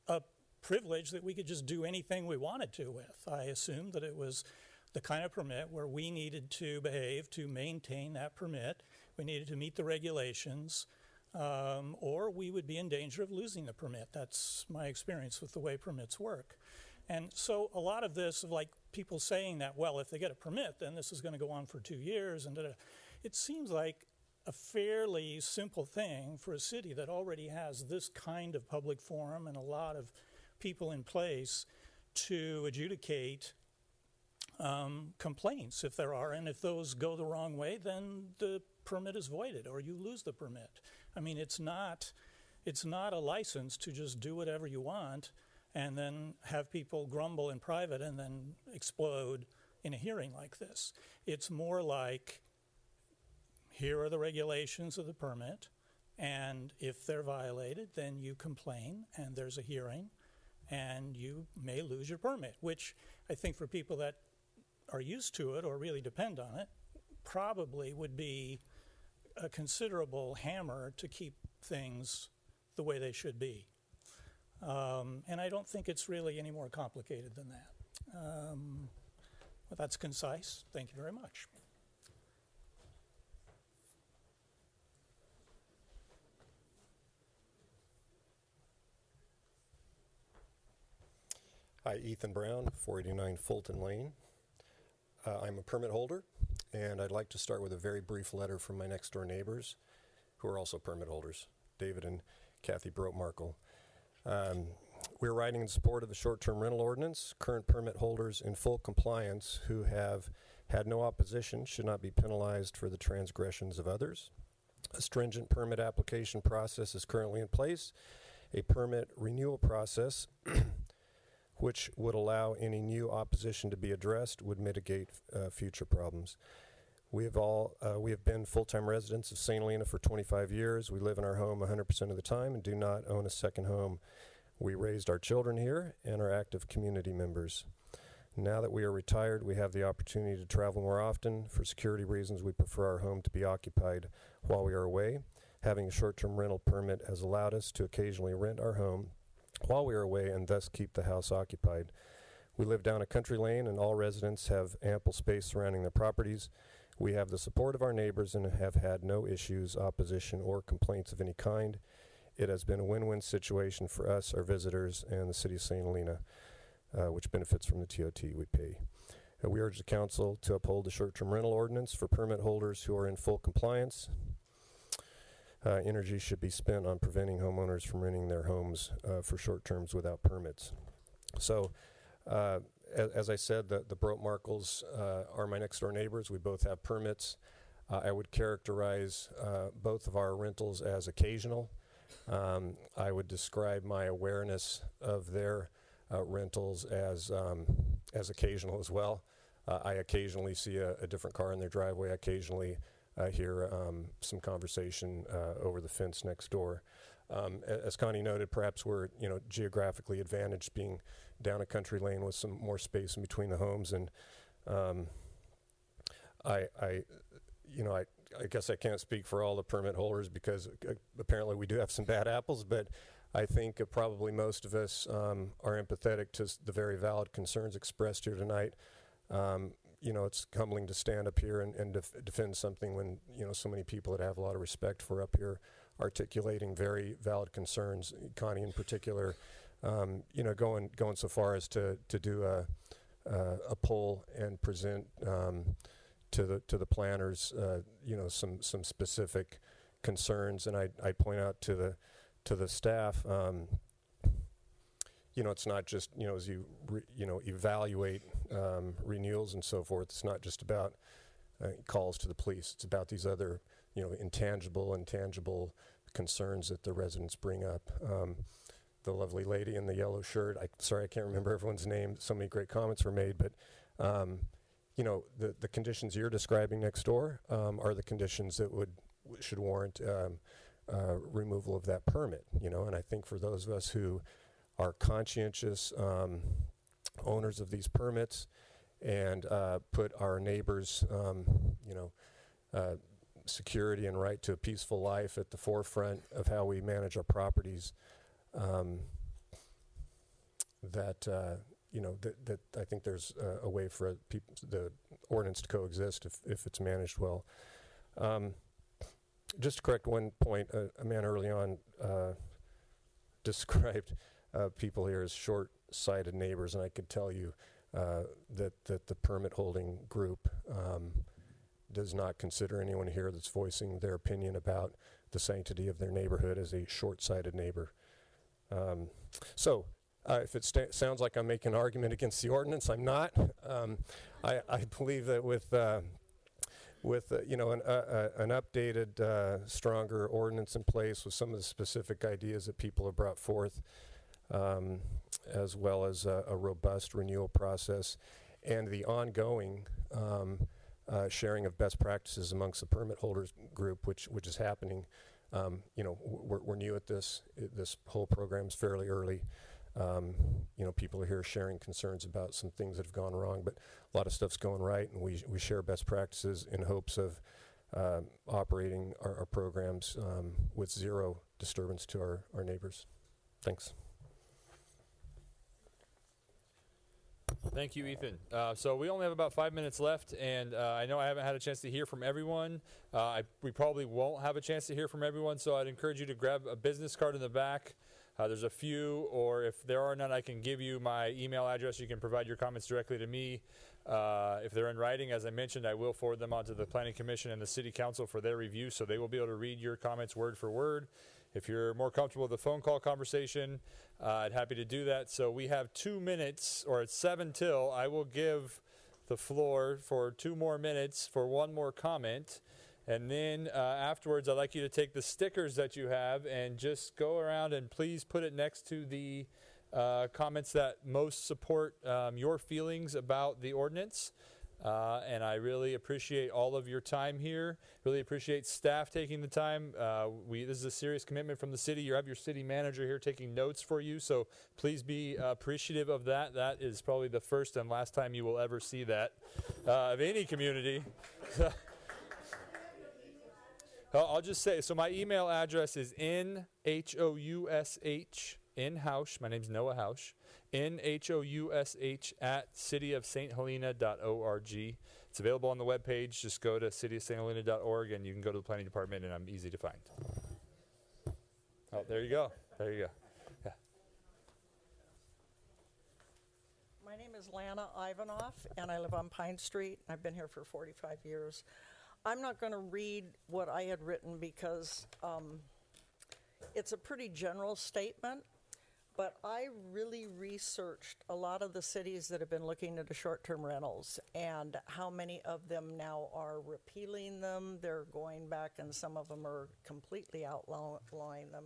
a privilege that we could just do anything we wanted to with. I assumed that it was the kind of permit where we needed to behave to maintain that permit. We needed to meet the regulations, or we would be in danger of losing the permit. That's my experience with the way permits work. And so a lot of this, of like people saying that, well, if they get a permit, then this is going to go on for 2 years, and it seems like a fairly simple thing for a city that already has this kind of public forum and a lot of people in place to adjudicate complaints if there are, and if those go the wrong way, then the permit is voided or you lose the permit. I mean, it's not a license to just do whatever you want and then have people grumble in private and then explode in a hearing like this. It's more like, here are the regulations of the permit, and if they're violated, then you complain, and there's a hearing, and you may lose your permit, which I think for people that are used to it or really depend on it, probably would be a considerable hammer to keep things the way they should be. And I don't think it's really any more complicated than that. But that's concise. Thank you very much. Hi, Ethan Brown, 489 Fulton Lane. I'm a permit holder, and I'd like to start with a very brief letter from my next door neighbors, who are also permit holders, David and Kathy Brote-Markle. We're writing in support of the short-term rental ordinance. Current permit holders in full compliance who have had no opposition should not be penalized for the transgressions of others. A stringent permit application process is currently in place. A permit renewal process which would allow any new opposition to be addressed would mitigate future problems. We have been full-time residents of St. Helena for 25 years. We live in our home 100% of the time and do not own a second home. We raised our children here and are active community members. Now that we are retired, we have the opportunity to travel more often. For security reasons, we prefer our home to be occupied while we are away. Having a short-term rental permit has allowed us to occasionally rent our home while we are away and thus keep the house occupied. We live down a country lane and all residents have ample space surrounding their properties. We have the support of our neighbors and have had no issues, opposition, or complaints of any kind. It has been a win-win situation for us, our visitors, and the city of St. Helena, which benefits from the TOT we pay. We urge the council to uphold the short-term rental ordinance for permit holders who are in full compliance. Energy should be spent on preventing homeowners from renting their homes for short terms without permits. So, as I said, the Brote-Markles are my next door neighbors. We both have permits. I would characterize both of our rentals as occasional. I would describe my awareness of their rentals as occasional as well. I occasionally see a different car in their driveway. I occasionally hear some conversation over the fence next door. As Connie noted, perhaps we're geographically advantaged being down a country lane with some more space in between the homes, and I guess I can't speak for all the permit holders because apparently we do have some bad apples, but I think probably most of us are empathetic to the very valid concerns expressed here tonight. It's humbling to stand up here and defend something when, so many people that I have a lot of respect for up here articulating very valid concerns. Connie in particular, going so far as to do a poll and present to the planners, some specific concerns, and I point out to the staff, it's not just as you evaluate renewals and so forth. It's not just about calls to the police. It's about these other intangible and tangible concerns that the residents bring up. The lovely lady in the yellow shirt. I can't remember everyone's name. So many great comments were made, but the conditions you're describing next door are the conditions that should warrant removal of that permit. And I think for those of us who are conscientious owners of these permits and put our neighbors' security and right to a peaceful life at the forefront of how we manage our properties, that I think there's a way for the ordinance to coexist if it's managed well. Just to correct one point, a man early on described people here as short-sighted neighbors, and I could tell you that the permit-holding group does not consider anyone here that's voicing their opinion about the sanctity of their neighborhood as a short-sighted neighbor. If it sounds like I'm making an argument against the ordinance, I'm not. I believe that with an updated, stronger ordinance in place with some of the specific ideas that people have brought forth, as well as a robust renewal process, and the ongoing sharing of best practices amongst the permit holders group, which is happening. We're new at this. This whole program's fairly early. People are here sharing concerns about some things that have gone wrong, but a lot of stuff's going right, and we share best practices in hopes of operating our programs with zero disturbance to our neighbors. Thanks. Thank you, Ethan. So we only have about 5 minutes left, and I know I haven't had a chance to hear from everyone. We probably won't have a chance to hear from everyone, so I'd encourage you to grab a business card in the back. There's a few, or if there are none, I can give you my email address. You can provide your comments directly to me. If they're in writing, as I mentioned, I will forward them on to the Planning Commission and the City Council for their review, so they will be able to read your comments word for word. If you're more comfortable with a phone call conversation, I'd happy to do that. So we have 2 minutes, or it's 7 till. I will give the floor for 2 more minutes for one more comment. And then afterwards, I'd like you to take the stickers that you have and just go around and please put it next to the comments that most support your feelings about the ordinance. And I really appreciate all of your time here. Really appreciate staff taking the time. This is a serious commitment from the city. You have your city manager here taking notes for you, so please be appreciative of that. That is probably the first and last time you will ever see that of any community. I'll just say, so my email address is nhoush, inhoush, my name's Noah Housh, nhoush at cityofsthelena.org. It's available on the webpage. Just go to cityofsthelena.org and you can go to the planning department, and I'm easy to find. Oh, there you go. There you go. Yeah. My name is is Lana Ivanoff, and I live on Pine Street. I've been here for 45 years. I'm not going to read what I had written because it's a pretty general statement, but I really researched a lot of the cities that have been looking into short-term rentals and how many of them now are repealing them. They're going back, and some of them are completely outlawing them.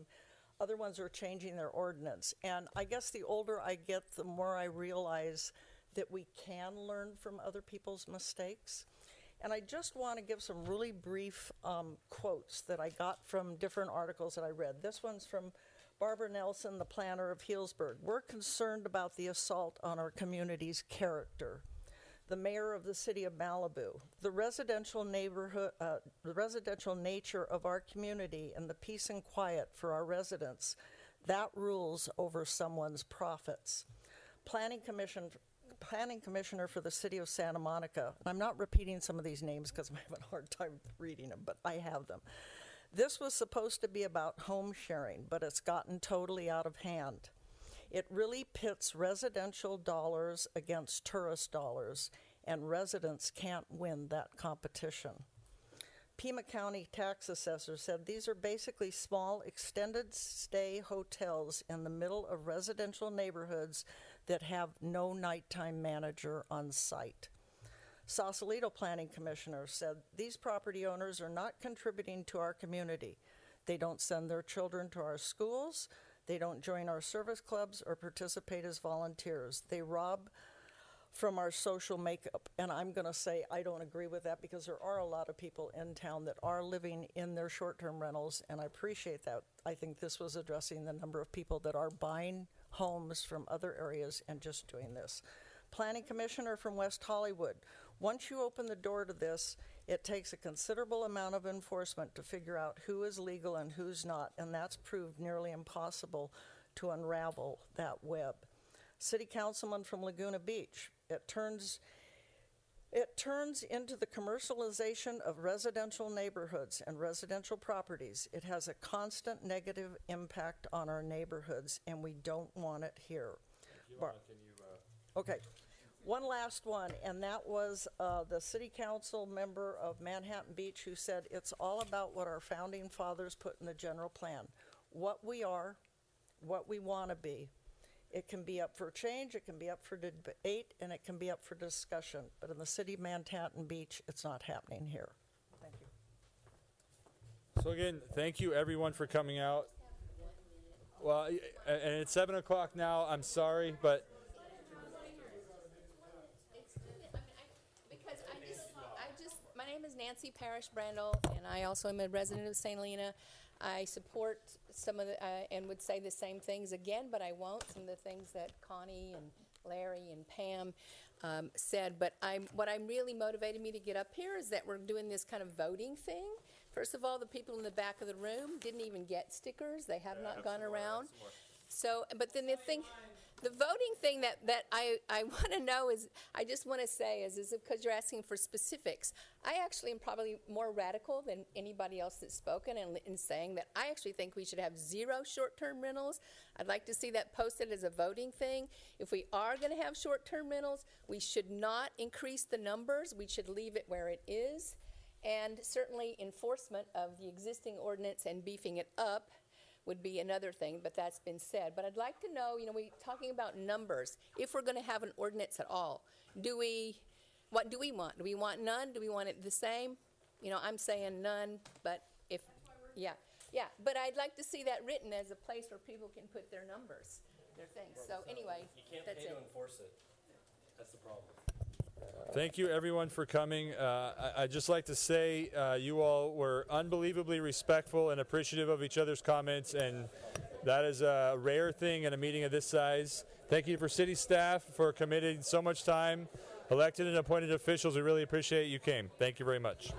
Other ones are changing their ordinance. And I guess the older I get, the more I realize that we can learn from other people's mistakes. And I just want to give some really brief quotes that I got from different articles that I read. This one's from Barbara Nelson, the planner of Healdsburg. We're concerned about the assault on our community's character. The mayor of the city of Malibu, the residential neighborhood, the residential nature of our community and the peace and quiet for our residents, that rules over someone's profits. Planning commissioner for the city of Santa Monica, and I'm not repeating some of these names because I'm having a hard time reading them, but I have them. This was supposed to be about home sharing, but it's gotten totally out of hand. It really pits residential dollars against tourist dollars, and residents can't win that competition. Pima County tax assessor said these are basically small extended stay hotels in the middle of residential neighborhoods that have no nighttime manager on site. Sausalito Planning Commissioner said these property owners are not contributing to our community. They don't send their children to our schools. They don't join our service clubs or participate as volunteers. They rob from our social makeup. And I'm going to say I don't agree with that because there are a lot of people in town that are living in their short-term rentals, and I appreciate that. I think this was addressing the number of people that are buying homes from other areas and just doing this. Planning Commissioner from West Hollywood. Once you open the door to this, it takes a considerable amount of enforcement to figure out who is legal and who's not, and that's proved nearly impossible to unravel that web. City Councilman from Laguna Beach. It turns into the commercialization of residential neighborhoods and residential properties. It has a constant negative impact on our neighborhoods, and we don't want it here. Okay. One last one, and that was the city council member of Manhattan Beach who said it's all about what our founding fathers put in the general plan. What we are, what we want to be. It can be up for change, it can be up for debate, and it can be up for discussion. But in the city of Manhattan Beach, it's not happening here. Thank you. So again, thank you everyone for coming out. Well, and it's 7 o'clock now. I'm sorry, but my name is Nancy Parrish Brandel, and I also am a resident of St. Helena. I support some of the, and would say the same things again, but I won't, some of the things that Connie and Larry and Pam said. But what I'm really motivated me to get up here is that we're doing this kind of voting thing. First of all, the people in the back of the room didn't even get stickers. They have not gone around. So, but then the voting thing that I want to know is, I just want to say is because you're asking for specifics. I actually am probably more radical than anybody else that's spoken in saying that I actually think we should have 0 short-term rentals. I'd like to see that posted as a voting thing. If we are going to have short-term rentals, we should not increase the numbers. We should leave it where it is. And certainly enforcement of the existing ordinance and beefing it up would be another thing, but that's been said. But I'd like to know, we're talking about numbers. If we're going to have an ordinance at all, what do we want? Do we want none? Do we want it the same? I'm saying none, but yeah. But I'd like to see that written as a place where people can put their numbers, their things. So anyway, you can't that's pay it. to enforce it. That's the problem. thank you everyone for coming. I'd just like to say you all were unbelievably respectful and appreciative of each other's comments, and that is a rare thing in a meeting of this size. Thank you for city staff for committing so much time. Elected and appointed officials, we really appreciate you came. Thank you very much.